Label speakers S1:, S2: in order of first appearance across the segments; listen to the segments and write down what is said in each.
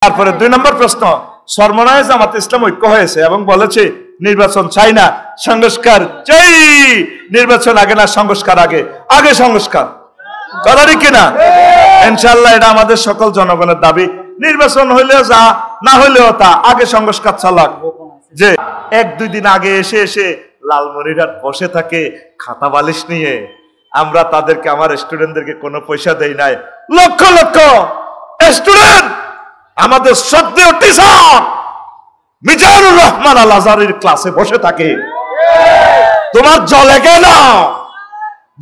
S1: তারপরে 2 নম্বর প্রশ্ন, সরমনায় জামাত ইসলাম ঐক্য হয়েছে এবং বলেছে নির্বাচন চাই না, সংস্কার চাই। নির্বাচন আগে না সংস্কার আগে? আগে সংস্কার। কথা ঠিক কিনা? ইনশাআল্লাহ এটা আমাদের সকল জনগণের দাবি। নির্বাচন হইলে যা, না হইলেও তা, আগে সংস্কার চালাক। যে 1-2 দিন আগে এসে এসে লালমনিরহাট বসে থাকে খাতা বালিশ নিয়ে, আমরা তাদেরকে, আমার স্টুডেন্টদেরকে কোনো পয়সা দেই নাই। লক্ষ লক্ষ স্টুডেন্ট আমাদের শ্রদ্ধেয় টিচার মিজানুর রহমান আল আজহারির ক্লাসে বসে থাকে। তোমার জলে কেন?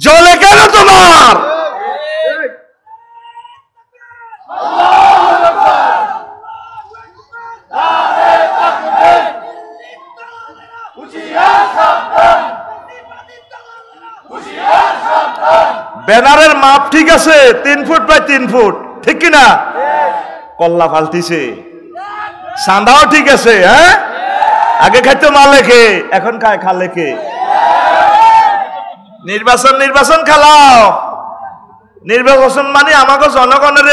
S1: জলে কেন তোমার? ব্যানারের মাপ ঠিক আছে 3 ফুট বাই 3 ফুট, ঠিক কিনা? কল্লা পাল্টিছে, সান্দাও ঠিক আছে। হ্যাঁ, আগে খাইতো মা লেখে, এখন খায় খা লেখে। নির্বাচন নির্বাচন খেলাও। নির্বাচন মানে আমাকে জনগণের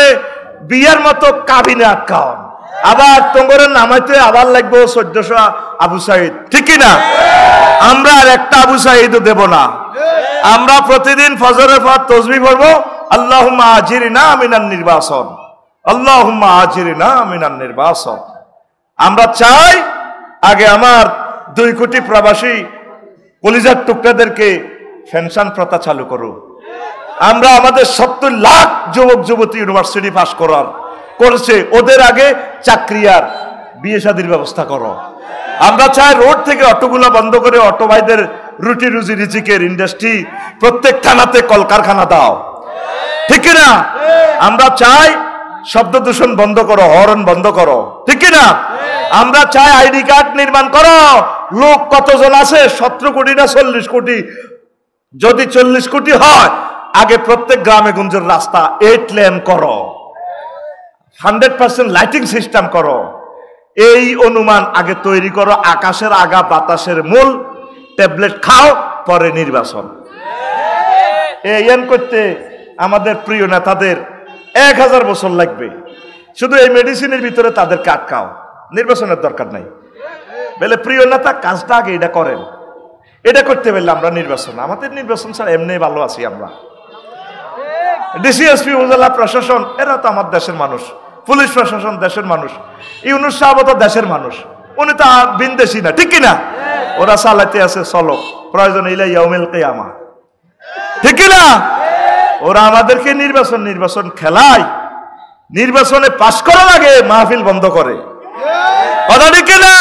S1: বিয়ের মতো কাবিনে আটকাও, আবার তোমার নামাইতে আবার লাগবে 1400 আবু সাইদ, ঠিক কিনা? আমরা আর একটা আবু সাইদও দেব না। আমরা প্রতিদিন ফজরের পর তাসবিহ পড়বো, আল্লাহুম্মা আজিরনা মিনান নির্বাচন, আল্লাহুম্মা আজিরনা মিনান নির্বাচন। আমরা চাই আগে আমার 2 কোটি প্রবাসী কলিজার টুকরাদেরকে পেনশন প্রথা চালু করো। আমরা আমাদের 70 লাখ যুবক যুবতী ইউনিভার্সিটি পাস করেছে, ওদের আগে চাকরি আর বিয়ে শাদীর ব্যবস্থা করো। আমরা চাই রোড থেকে অটোগুলো বন্ধ করে অটো ভাইদের রুটি রুজি রিজিকের ইন্ডাস্ট্রি, প্রত্যেক থানাতে কলকারখানা দাও, ঠিক না? আমরা চাই শব্দ দূষণ বন্ধ করো, হর্ন বন্ধ করো, ঠিক না? আমরা চাই আইডি কার্ড নির্মাণ করো। লোক কতজন আছে? 17 কোটি না 40 কোটি? যদি 40 কোটি হয়, আগে প্রত্যেক গ্রামে গঞ্জের রাস্তা 8 লেন করো, 100% লাইটিং সিস্টেম করো। এই অনুমান আগে তৈরি করো। আকাশের আগা বাতাসের মূল, ট্যাবলেট খাও, পরে নির্বাচন। এই করতে আমাদের প্রিয় নেতাদের 1000 বছর লাগবে। শুধু এই মেডিসিনের ভিতরে তাদেরকে আটকাও, নির্বাচনের দরকার নাই। বলে প্রিয় নেতা কাজটা আগে এটা করেন, এটা করতে পারলে আমরা নির্বাচন, আমাদের নির্বাচন ছাড়া এমনি ভালো আছি আমরা। ডিসিএসপি, উপজেলা প্রশাসন এরা তো আমার দেশের মানুষ, পুলিশ প্রশাসন দেশের মানুষ, ইউনুস সাহেব তো দেশের মানুষ, উনি তো বিনদেশি না, ঠিক কিনা? ওরা চালাতে আছে চলো, প্রয়োজন ইলা ইয়াউমিল কিয়ামা, ঠিক কিনা? ওরা আমাদেরকে নির্বাচন খেলায়, নির্বাচনে পাশ করার আগে মাহফিল বন্ধ করে, কথা ঠিক কিনা?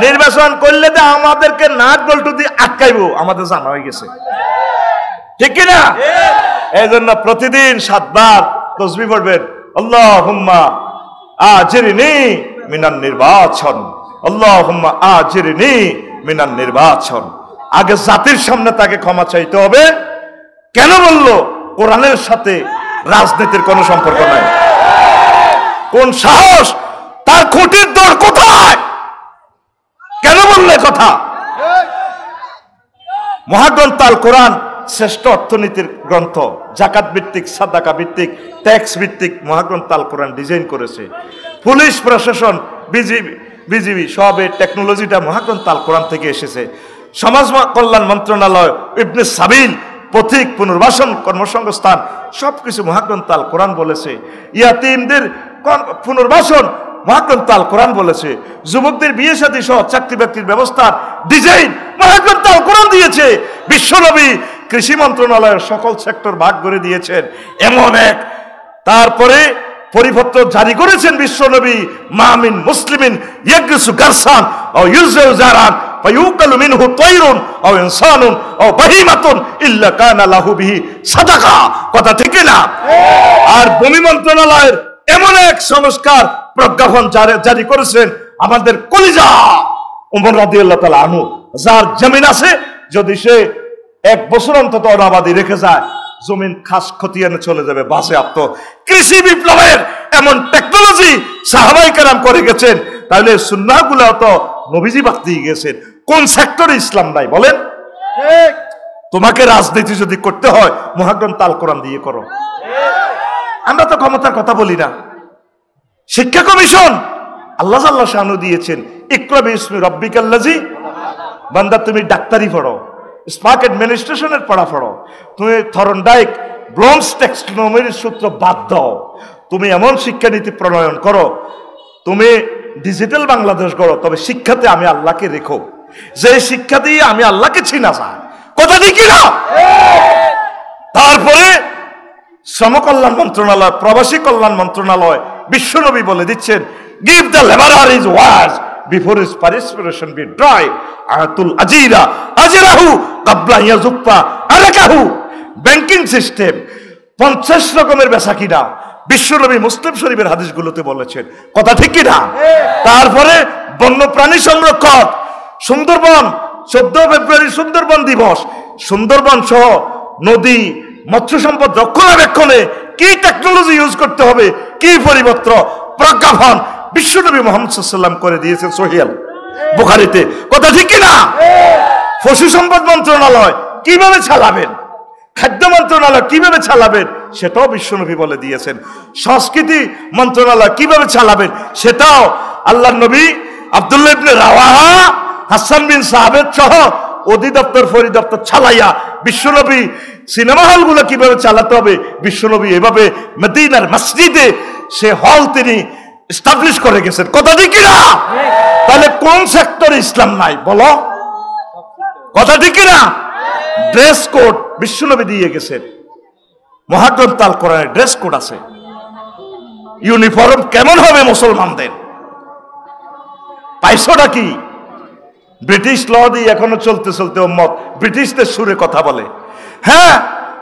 S1: নির্বাচন করলে তো আমাদেরকে নাক বল্টু দিয়ে আটকাইবো, আমাদের জানা হয়ে গেছে, ঠিক কিনা? এই জন্য প্রতিদিন 7 বার তাসবিহ পড়বেন, আল্লাহুম্মা আজিরনি মিনান নির্বাচন, আল্লাহুম্মা আজিরনি মিনান নির্বাচন। আগে জাতির সামনে তাকে ক্ষমা চাইতে হবে। কেন বললো? কোরআনের সাথে রাজনীতির কোনো সম্পর্ক নাই। কোন সাহস? তার খুঁটির দর কোথায়? কেন বললে কথা? মহাগ্রন্থ আল কোরআন শ্রেষ্ঠ অর্থনীতির গ্রন্থ, জাকাত ভিত্তিক, সাদাকা ভিত্তিক, ট্যাক্স ভিত্তিক মহাগ্রন্থ আল কোরআন ডিজাইন করেছে। পুলিশ প্রশাসন, বিজিবি সবের টেকনোলজিটা মহাগ্রন্থ আল কোরআন থেকে এসেছে। সমাজ কল্যাণ মন্ত্রণালয়, ইবনে সাবিল, পথিক, পুনর্বাসন, কর্মসংস্থান সবকিছু মহাগ্রন্থ আল কোরআন বলেছে। ইয়াতিমদের পুনর্বাসন মহাগ্রন্থ আল কোরআন বলেছে। যুবকদের বিয়ে শাদী সহ চাকরি বাকরির ব্যবস্থার ডিজাইন মহাগ্রন্থ আল কোরআন দিয়েছে। বিশ্বনবী কৃষি মন্ত্রণালয়ের সকল সেক্টর ভাগ করে দিয়েছেন এমন এক। তারপরে পরিপত্র জারি করেছেন বিশ্বনবী, মামিন মুসলিমিন ইয়াগরিসু গারসান ও ইউযু জারান ফায়ুকালু মিনহু তায়রুন ও ইনসানুন ও বাহিমাতুন ইল্লা কানা লাহু বিহি সাদাকা, কথা ঠিক না? আর ভূমি মন্ত্রণালয়ের এমন এক সংস্কার প্রজ্ঞাপন জারি করেছেন আমাদের কলিজা ওমর রাদিয়াল্লাহু তাআলা আনহু, যার জমিন আছে যদি সে 1 বছর অন্তত অনাবাদি রেখে যায়, জমিন খাস খতিয়ানে চলে যাবে, বাসে আত্ম। কৃষি বিপ্লবের এমন টেকনোলজি সাহাবায়ে কেরাম করে গেছেন, তাহলে সুন্নাহগুলো তো নবীজি বাদ দিয়ে গেছেন। কোন সেক্টরে ইসলাম নাই বলেন? তোমাকে রাজনীতি যদি করতে হয় মহাগ্রন্থ আল কোরআন দিয়ে করো। আমরা তো ক্ষমতার কথা বলি না, শিক্ষা কমিশন আল্লাহ জাল্লাহ শানু দিয়েছেন, ইকরা বিসমি রাব্বিকাল্লাযী, বান্দা তুমি ডাক্তারি পড়ো, স্পার্ক অ্যাডমিনিস্ট্রেশনের পড়া পড়ো, তুমি থরনডাইক ব্লমস টেক্সোনমির সূত্র বাদ দাও, তুমি এমন শিক্ষানীতি প্রণয়ন করো, তুমি ডিজিটাল বাংলাদেশ গড়ো, তবে শিক্ষাতে আমি আল্লাহকে রেখো, যে শিক্ষা দিয়ে আমি আল্লাহকে চিনা যায়। কথা ঠিক না? তারপরে শ্রম কল্যাণ মন্ত্রণালয়, প্রবাসী কল্যাণ মন্ত্রণালয়, বিশ্বনবী বলে দিচ্ছেন, give the labourer his wages before his perspiration be dry, আতুল আজিরা আজরাহু ক্বাবলা ইয়াজুফা আলাকাহু। ব্যাংকিং সিস্টেম 50 রকমের বেচা কিনা বিশ্বনবী মুসলিম শরীফের হাদিসগুলোতে বলেছেন। কথা ঠিক কি না? তারপরে বন্যপ্রাণী সংরক্ষণ, সুন্দরবন 14 ফেব্রুয়ারি সুন্দরবন দিবস, সুন্দরবন সহ নদী মৎস্য সম্পদ রক্ষণাবেক্ষণে কি টেকনোলজি ইউজ করতে হবে, কি পরিবর্তন প্রজ্ঞাপন বিশ্বনবী মুহাম্মদ সাল্লাল্লাহু আলাইহি ওয়াসাল্লাম করে দিয়েছেন সহিহ বুখারীতে। কথা ঠিক কি না? পশু সম্পদ মন্ত্রণালয় কিভাবে চালাবেন, খাদ্য মন্ত্রণালয় কিভাবে চালাবেন সেটাও বিশ্বনবী বলে দিয়েছেন। সংস্কৃতি মন্ত্রণালয় কিভাবে চালাবেন সেটাও আল্লাহর নবী আব্দুল্লাহ ইবনে রাওয়াহা, হাসান বিন সাহাবেদ সহ অধিদপ্তর পরিদপ্তর চালাইয়া বিশ্বনবী সিনেমা হলগুলো কিভাবে চালাতে হবে বিশ্বনবী এভাবে মদিনার মসজিদে সে হল তিনি এস্টাবলিশ করে গেছেন। কথা ঠিক কি না? তাহলে কোন সেক্টরে ইসলাম নাই বলো? কথা ঠিক কি না? ড্রেস কোড বিশ্বনবী দিয়ে গেছেন, মহাগ্রন্থ আল কোরআনের ড্রেস কোড আছে। ইউনিফর্ম কেমন হবে মুসলমানদের? পাইছোটা কি? ব্রিটিশ ল দিয়ে এখনো চলতে চলতে উম্মত ব্রিটিশদের সুরে কথা বলে। হ্যাঁ,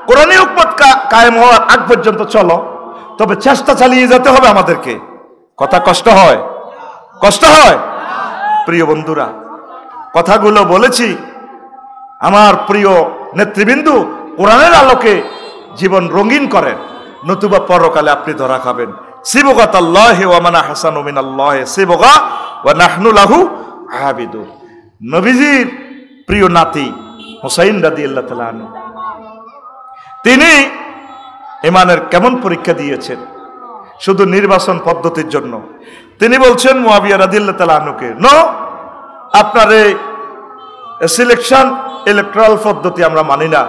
S1: কোরআনী হুকমত কায়েম হওয়ার আগ পর্যন্ত চলো, তবে চেষ্টা চালিয়ে যেতে হবে আমাদেরকে। কথা কষ্ট হয়? কষ্ট হয়? প্রিয় বন্ধুরা, কথাগুলো বলেছি আমার প্রিয় নেতৃবৃন্দু, কোরআনের আলোকে জীবন রঙিন করেন, নতুবা পরকালে আপনি ধরা খাবেন। সিবগাতাল্লাহি ওয়া মান আহসানু মিনাল্লাহি সিবগা ওয়া নাহনু লাহু আবিদুন। নবীজির প্রিয় নাতি হুসাইন রাদিয়াল্লাহু তাআলা আনহু, তিনি ইমানের কেমন পরীক্ষা দিয়েছেন শুধু নির্বাচন পদ্ধতির জন্য। তিনি বলছেন মুয়াবিয়া রাদিয়াল্লাহু তাআলা আনহুকে, নো, আপনার এই সিলেকশন ইলেকট্রাল পদ্ধতি আমরা মানি না।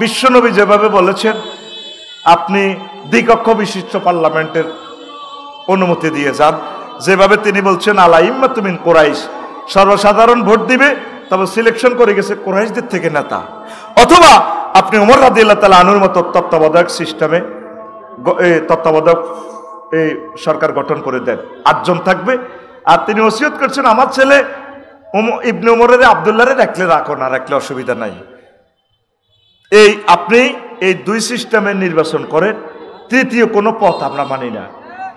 S1: বিশ্বনবী যেভাবে বলেছেন আপনি দ্বিকক্ষ বিশিষ্ট পার্লামেন্টের অনুমতি দিয়ে যান, যেভাবে তিনি বলছেন আলা ইম্মাতু মিন কুরাইশ, সর্বসাধারণ ভোট দিবে, তবে সিলেকশন করে গেছে কুরাইশদের থেকে নেতা। অথবা আপনি ওমর রাদিয়াল্লাহু তাআলা আনহুর মতো তত্ত্বাবধায়ক সিস্টেমে তত্ত্বাবধায়ক এই সরকার গঠন করে দেন, 8 জন থাকবে। আর তিনি ওসিয়ত করছেন আমার ছেলে ইবনে ওমরের আব্দুল্লাহরে রাখো, না রাখলে অসুবিধা নাই। এই আপনি এই 2 সিস্টেমে নির্বাচন করেন, তৃতীয় কোনো পথ আমরা মানি না।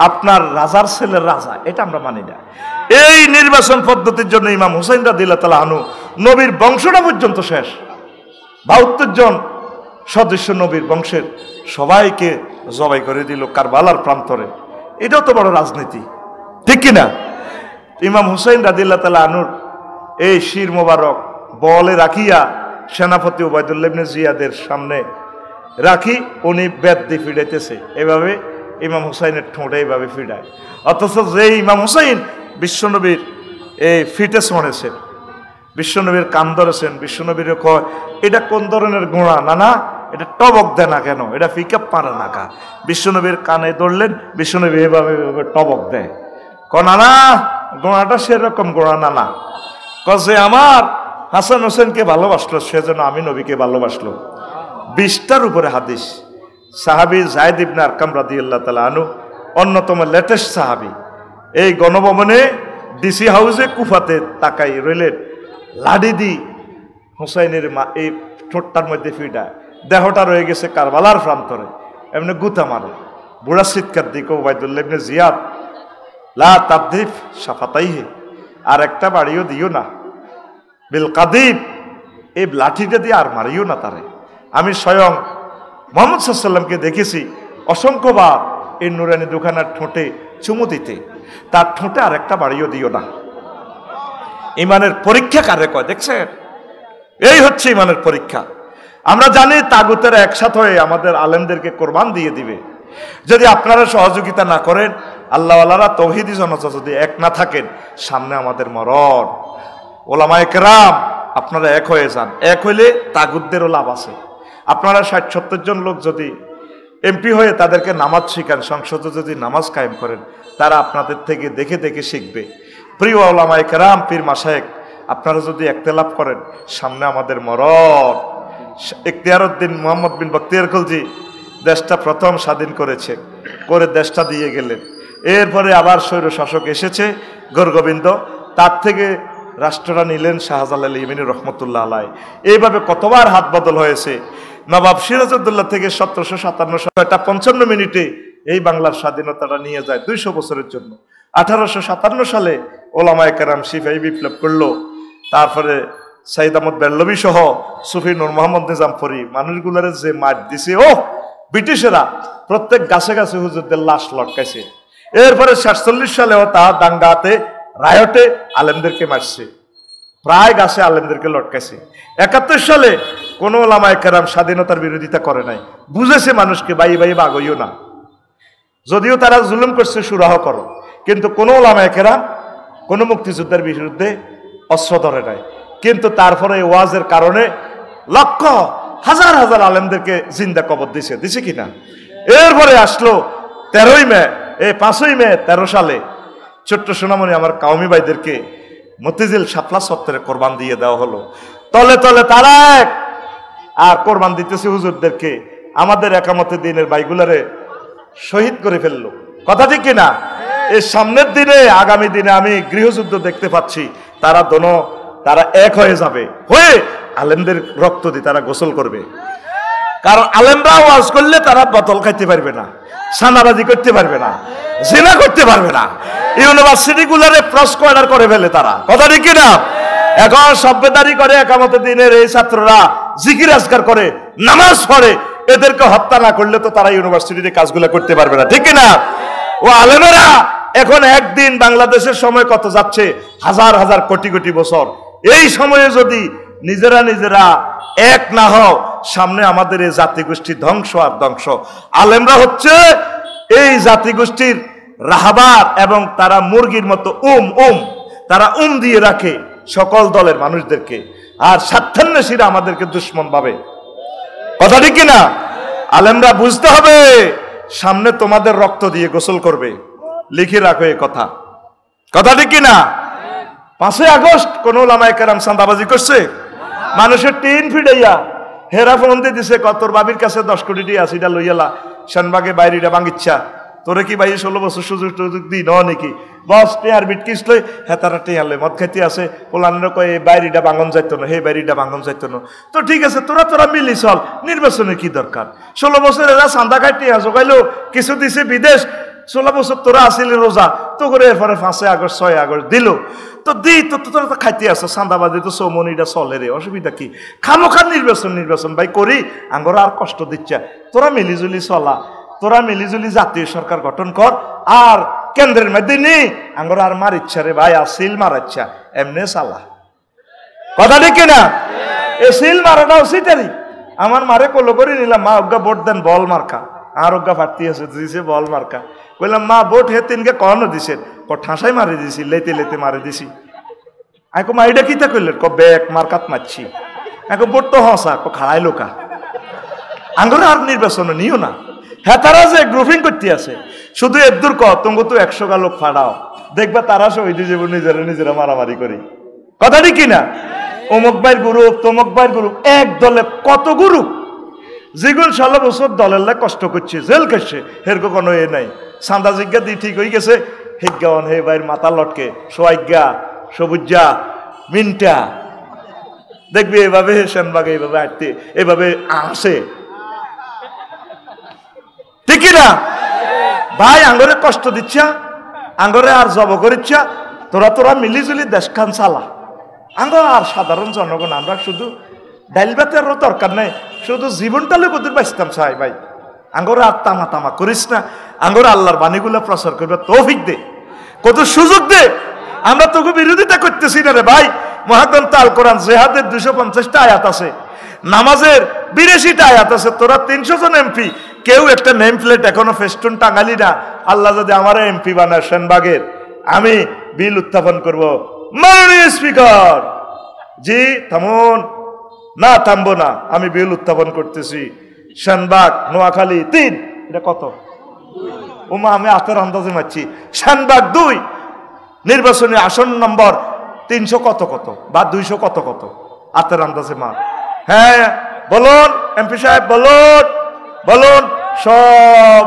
S1: আপনার রাজার ছেলের রাজা, এটা আমরা মানি না। এই নির্বাচন পদ্ধতির জন্য ইমাম হুসাইন রাদিয়াল্লাহু তাআলা আনহু নবীর বংশটা পর্যন্ত শেষ, 72 জন সদস্য নবীর বংশের সবাইকে জবাই করে দিল কারবালার প্রান্তরে। এটাও তো বড় রাজনীতি, ঠিক কিনা? ইমাম হুসাইন রাদিয়াল্লাহু তাআলা আনহুর এই শির মোবারক বলে রাখিয়া সেনাপতি উবাইদুল্লাহ ইবনে জিয়াদের সামনে রাখি উনি বেদ দিয়ে ফিরাইতেছে, এভাবে ইমাম হুসাইনের ঠোঁটে এইভাবে ফিরায়। অথচ যে ইমাম হুসাইন বিশ্বনবীর এই ফিটে ছড়েছেন, বিশ্বনবীর কান ধরেছেন, বিশ্বনবীর কয় এটা কোন ধরনের গোড়া, না না এটা টবক দেয় না কেন, এটা পিকআপ পারে না কা। বিশ্বনবীর কানে ধরলেন, বিশ্বনবী এভাবে টবক দেয়, না না গোড়াটা সেরকম গোড়া না, না যে আমার হাসান হোসেনকে ভালোবাসলো সেজন্য আমি নবীকে ভালোবাসলো। 20টার উপরে হাদিস। সাহাবী যায়েদ ইবনে আরকাম রাদিয়াল্লাহু তাআলা আনহু অন্যতম লেটেস্ট সাহাবী, এই গণভবনে ডিসি হাউসে কুফাতে তাকাই রইলেন, লাডি দি হুসাইনের এই ঠোঁটটার মধ্যে ফিডায়, দেহটা রয়ে গেছে কারবালার প্রান্তরে, এমনি গুতা মারে। বুড়া চিৎকার দিকে উবাইদুল্লাহ ইবনে জিয়াদ, লা তাবদিফ শাফাতাইহি, আর একটা বাড়িও দিও না, বিল কাদিব, এই লাঠিটা দিয়ে আর মারিও না তারে। আমি স্বয়ং মুহাম্মদ সাল্লাল্লাহু আলাইহি ওয়াসাল্লামকে দেখেছি অসংখ্যবার এই নুরানি দুখানার ঠোঁটে চুমু দিতে, তার ঠোঁটে আর একটা বাড়িও দিও না। ইমানের পরীক্ষা কারে কয় দেখছেন? এই হচ্ছে ইমানের পরীক্ষা। আমরা জানি তাগুতের একসাথে হয়ে আমাদের আলেমদেরকে কোরবান দিয়ে দিবে। যদি আপনারা সহযোগিতা না করেন, আল্লাহওয়ালারা তৌহিদি জনতা যদি এক না থাকেন, সামনে আমাদের মরণ। ওলামায়ে কেরাম আপনারা এক হয়ে যান, এক হইলে তাগুতদেরও লাভ আছে। আপনারা 60-70 জন লোক যদি এমপি হয়ে তাদেরকে নামাজ শিখান, সংসদে যদি নামাজ কায়েম করেন, তারা আপনাদের থেকে দেখে দেখে শিখবে। প্রিয় ওলামায়ে কেরাম, পীর মাশায়েখ, আপনারা যদি একতেলাপ করেন, সামনে আমাদের মরণ। ইখতিয়ারউদ্দিন মোহাম্মদ বিন বখতিয়ার খলজি দেশটা প্রথম স্বাধীন করে দেশটা দিয়ে গেলেন। এরপরে আবার স্বৈর শাসক এসেছে গোরগোবিন্দ, তার থেকে রাষ্ট্রটা নিলেন শাহজালাল ইমানি রহমতুল্লাহ আলাই। এইভাবে কতবার হাত বদল হয়েছে। নবাব সিরাজউদ্দৌলা থেকে 1757 সালে 55 মিনিটে এই বাংলার স্বাধীনতাটা নিয়ে যায় 200 বছরের জন্য। 1857 সালে ওলামায়ে কেরাম সিপাহী বিপ্লব করলো। তারপরে সাইদ আহমদ বেল্লভী সহ সুফি নূর মোহাম্মদ নিজামপুরী মানুষগুলোর যে মার দিছে, ও ব্রিটিশেরা প্রত্যেক গাছে গাছে হুজুরদের লাশ লটকাইছে। এরপরে 47 সালেও তার দাঙ্গাতে রায়টে আলেমদেরকে মারছে, প্রায় গাছে আলেমদেরকে লটকাইছে। 71 সালে কোন ওলামায়ে কেরাম স্বাধীনতার বিরোধিতা করে নাই, বুঝেছে মানুষকে বাই বাই বাগইও না, যদিও তারা জুলুম করছে সুরাহ করো, কিন্তু কোন ওলামায়ে কেরাম কোন মুক্তিযুদ্ধের বিরুদ্ধে অস্ত্র ধরে নাই। কিন্তু তারপরে ওয়াজের কারণে লক্ষ হাজার হাজার আলেমদেরকে জিন্দা কবর দিছে কিনা। এরপরে আসলো 5ই মে 13 সালে ছোট্ট সোনামণি আমার কাউমি ভাইদেরকে মতিঝিল শাপলা চত্বরে কোরবান দিয়ে দেওয়া হলো। তলে তলে তারা এক আর কোরবান দিতেছে হুজুরদেরকে, আমাদের একামতে দিনের ভাইগুলারে শহীদ করে ফেললো। কথা ঠিক কিনা? এই সামনের দিনে, আগামী দিনে আমি গৃহযুদ্ধ দেখতে পাচ্ছি। তারা এক হয়ে যাবে, হয়ে আলেমদের রক্ত দিয়ে তারা গোসল করবে। কারণ আলেমরা ওয়াজ করলে তারা বোতল খাইতে পারবে না, সানাবাজি করতে পারবে না, জিনা করতে পারবে না, ইউনিভার্সিটি গুলারে প্রস্কোয়ার্ডার করে ফেলে তারা। কথা ঠিক কিনা? এখন সভ্যতারি করে একামতে দিনের এই ছাত্ররা জিকির আজকার করে, নামাজ পড়ে, এদেরকে হত্যা না করলে তো তারা ইউনিভার্সিটিতে কাজগুলো করতে পারবে না। ঠিক কিনা? ও আলেমেরা এখন একদিন, বাংলাদেশের সময় কত যাচ্ছে, হাজার হাজার কোটি কোটি বছর। এই সময়ে যদি নিজেরা এক না হও, সামনে আমাদের এই জাতিগোষ্ঠী ধ্বংস আর ধ্বংস। আলেমরা হচ্ছে এই জাতিগোষ্ঠীর রাহাবার, এবং তারা মুরগির মতো তারা দিয়ে রাখে সকল দলের মানুষদেরকে, আর স্বার্থান্বেষীরা আমাদেরকে দুশ্মন ভাবে। কথা ঠিক কিনা? আলেমরা বুঝতে হবে, সামনে তোমাদের রক্ত দিয়ে গোসল করবে, লিখে রাখো এ কথা। কথা ঠিক কিনা? 5ই আগস্ট কোন ওলামায়ে কেরাম চাঁদাবাজি করছে? মানুষের টিন ফিডাইয়া হেরা ফোন দিয়ে দিছে, কতর বাবির কাছে 10 কোটি টাকা আছে, এটা লইয়ালা শানবাগে বাইরিটা ভাঙিচ্ছা, তোরে কি ভাই 16 বছর সুযোগ দি ন নাকি? বস টেয়ার বিটকিস লই, হ্যাঁ তারা টেয়ারলে মদ খাইতে আছে, পোলানের কয় এই বাইরিটা ভাঙন যাইতো না, হে বাইরিটা ভাঙন যাইতো না। তো ঠিক আছে, তোরা মিলি চল, নির্বাচনের কি দরকার? 16 বছর এরা চান্দা খাই টেয়া জোগাইলো, কিছু দিছে বিদেশ, 16 বছর তোরা আসিলি রোজা, তো করে এরপরে 5ই আগস্ট 6ই আগস্ট দিল, তো তোরা তো খাইতে আসো, চাঁদাবাজি তো চৌমনিটা চলে রে, অসুবিধা কি? খামোখার নির্বাচন ভাই করি, আঙ্গরা আর কষ্ট দিচ্ছে। তোরা মিলিজুলি চলা, তোরা মিলিজুলি জাতীয় সরকার গঠন কর, আর কেন্দ্রের মধ্যে নেই আঙ্গরা আর মার ইচ্ছা রে ভাই, আর সিল মার ইচ্ছা, এমনি চালা। কথা ঠিক কিনা? এই সিল মারাটা উচিতই। আমার মারে কলো করে নিলাম, মা অজ্ঞা ভোট দেন বল মার্কা, আর অজ্ঞা ফাটি আছে, দিছে বল মার্কা। বললাম মা ভোট হে তিনকে কখনো দিছে, ঠাসাই মারি দিছি, লেতে মারি দিছি। আইকো মা এটা কিতা করলেন? ব্যাগ মার্কাত মারছি। এখন ভোট তো হসা খাড়াই লোকা, আঙ্গরে আর নির্বাচন নিও না। হ্যাঁ, তারা যে গ্রুপিং করতে আছে, শুধু এদুর তুমি তো 100 গা লোক ফাড়াও, দেখবা তারা শহীদ যাব নিজেরা মারামারি করি। কথা ঠিক কিনা? অমুক ভাইয়ের গ্রুপ, তমুক ভাইয়ের গ্রুপ, এক দলে কত গ্রুপ, যেগুলো 16 বছর দলের লাই কষ্ট করছে, জেল করছে, হেরকো কোনো এ নাই। চান্দা জিজ্ঞা দিয়ে ঠিক হয়ে গেছে, হিজ্ঞান হে ভাইয়ের মাথা লটকে, সোয়াজ্ঞা, সবুজা, মিনটা, দেখবি এভাবে সেনবাগে এইভাবে আটতে, এভাবে আসে। ঠিক না ভাই? আঙ্গরে কষ্ট দিচ্ছা, আঙ্গরে আর জব করিচ্ছা, তোরা মিলিজুলি দেশখান চালা। আঙ্গর আর সাধারণ জনগণ আমরা শুধু ডাইল ভাতেরও দরকার নেই, শুধু জীবনটা লোক ওদের বাঁচতাম চাই ভাই। আঙ্গরে আর তামা করিস না, আঙ্গরে আল্লাহর বাণীগুলো প্রচার করবে তৌফিক দে, কত সুযোগ দে। আমরা তোকে বিরোধিতা করতেছি না রে ভাই। মহাগ্রন্থ আল কোরআন জেহাদের 250টা আয়াত আছে, নামাজের 82টা আয়াত আছে। তোরা 300 জন এমপি কেউ একটা নেম প্লেট এখনো ফেস্টুন টাঙালি না, আল্লাহ যদি আমার এমপি বানায় সেনবাগের, আমি বিল উত্থাপন করব। মাননীয় স্পিকার, জি থামুন। না, থামবো না, আমি বিল উত্থাপন করতেছি। সেনবাগ নোয়াখালী 3, এটা কত? ওমা, আমি হাতের আন্দাজে মারছি। সেনবাগ 2, নির্বাচনী আসন নম্বর 300 কত কত বা 200 কত কত, হাতের আন্দাজে মা। হ্যাঁ বলুন এমপি সাহেব, বলুন বলুন। সব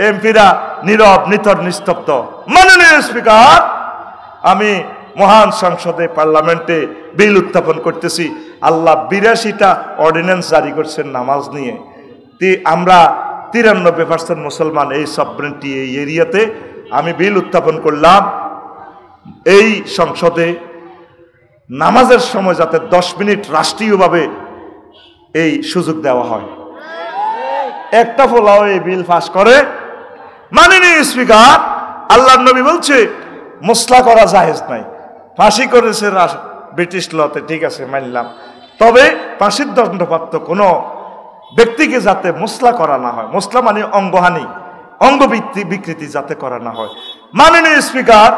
S1: এমপিরা নীরব, নিথর, নিস্তব্ধ। মাননীয় স্পিকার, আমি মহান সংসদে, পার্লামেন্টে বিল উত্থাপন করতেছি। আল্লাহ 82টা অর্ডিন্যান্স জারি করছেন নামাজ নিয়ে। আমরা 93% মুসলমান এই সবরেন্টি, এই এরিয়াতে। আমি বিল উত্থাপন করলাম এই সংসদে নামাজের সময় যাতে 10 মিনিট রাষ্ট্রীয়ভাবে এই সুযোগ দেওয়া হয়। একটা ফলাও এই বিল পাস করে। মাননীয় স্পিকার, আল্লাহর নবী বলছে মুসলা করা জায়েজ নাই। ফাঁসি করেছে ব্রিটিশ লতে, ঠিক আছে মানলাম, তবে ফাঁসির দণ্ডপ্রাপ্ত কোনো ব্যক্তিকে যাতে মুসলা করা না হয়, মুসলা মানে অঙ্গহানি, অঙ্গ বিকৃতি যাতে করা না হয়। মাননীয় স্পিকার,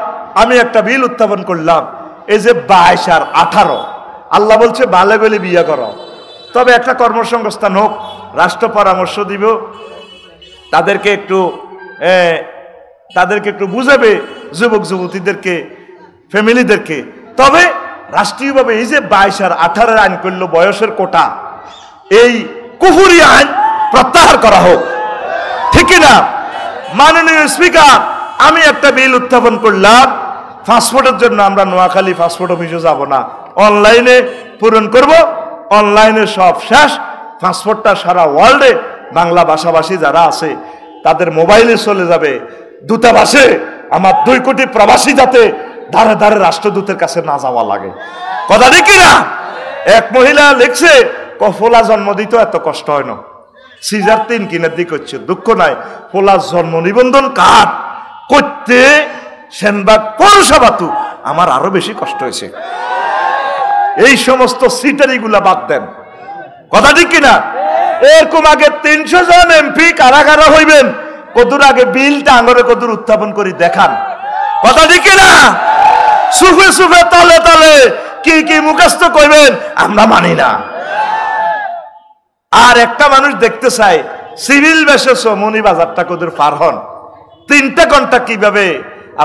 S1: আমি একটা বিল উত্থাপন করলাম, এই যে 22 আর 18, আল্লাহ বলছে বালে গলে বিয়ে করো, তবে একটা কর্মসংস্থান হোক, রাষ্ট্র পরামর্শ দিব, তাদেরকে একটু বুঝাবে, যুবক যুবতীদেরকে, ফ্যামিলিদেরকে। তবে রাষ্ট্রীয়ভাবে এই যে 22 আর 18 আইন করলো, বয়সের কোটা, এই কুফরি আইন প্রত্যাহার করা হোক, ঠিক না? মাননীয় স্পিকার, আমি একটা বিল উত্থাপন করলাম, পাসপোর্টের জন্য আমরা নোয়াখালী পাসপোর্ট অফিসে যাব না, অনলাইনে পূরণ করব। অনলাইনে সব শেষ, পাসপোর্টটা সারা ওয়ার্ল্ডে বাংলা ভাষাভাষী যারা আছে তাদের মোবাইলে চলে যাবে। দূতাবাসে আমার 2 কোটি প্রবাসী যাতে ধারে ধারে রাষ্ট্রদূতের কাছে না যাওয়া লাগে, কথা দেখি না? এক মহিলা লিখছে, ফোলা জন্ম দিতে এত কষ্ট হয় না, সিজার 3 কিনের দিক হচ্ছে, দুঃখ নাই, ফোলা জন্ম নিবন্ধন কার্ড করতে সেনবাগ পৌরসভাতু আমার আরো বেশি কষ্ট হয়েছে। এই সমস্ত সিটারিগুলা বাদ দেন, কথা ঠিক কিনা? এরকম আগে 300 জন এমপি কারাগারা হইবেন, কদুর আগে বিলটা আঙরে কদুর উত্থাপন করি দেখান, কথা ঠিক কিনা? সুফে সুফে তলে তলে কি কি মুখস্থ করবেন আমরা মানি না। আর একটা মানুষ দেখতে চাই সিভিল বেসেছ মনি বাজারটা কদুর পার হন, 3টা ঘন্টা কিভাবে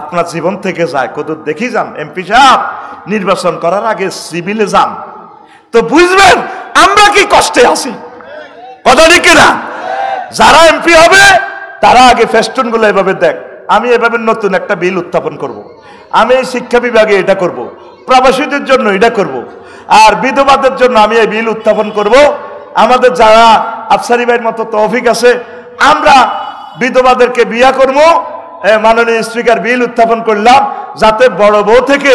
S1: আপনার জীবন থেকে যায় কদুর দেখি যান। এমপি সাহেব, নির্বাচন করার আগে সিভিলে যান, তো বুঝবেন আমরা কি কষ্টে আছি, কথা ঠিক না? যারা এমপি হবে তারা আগে ফেস্টুন গুলো এভাবে দেখ। আমি এভাবে নতুন একটা বিল উত্থাপন করব, আমি শিক্ষা বিভাগে এটা করব, প্রবাসীদের জন্য এটা করব, আর বিধবাদের জন্য আমি এই বিল উত্থাপন করব। আমাদের যারা আফসারি ভাইয়ের মতো তৌফিক আছে, আমরা বিধবাদেরকে বিয়া করবো। মাননীয় স্পিকার, বিল উত্থাপন করলাম যাতে বড় বউ থেকে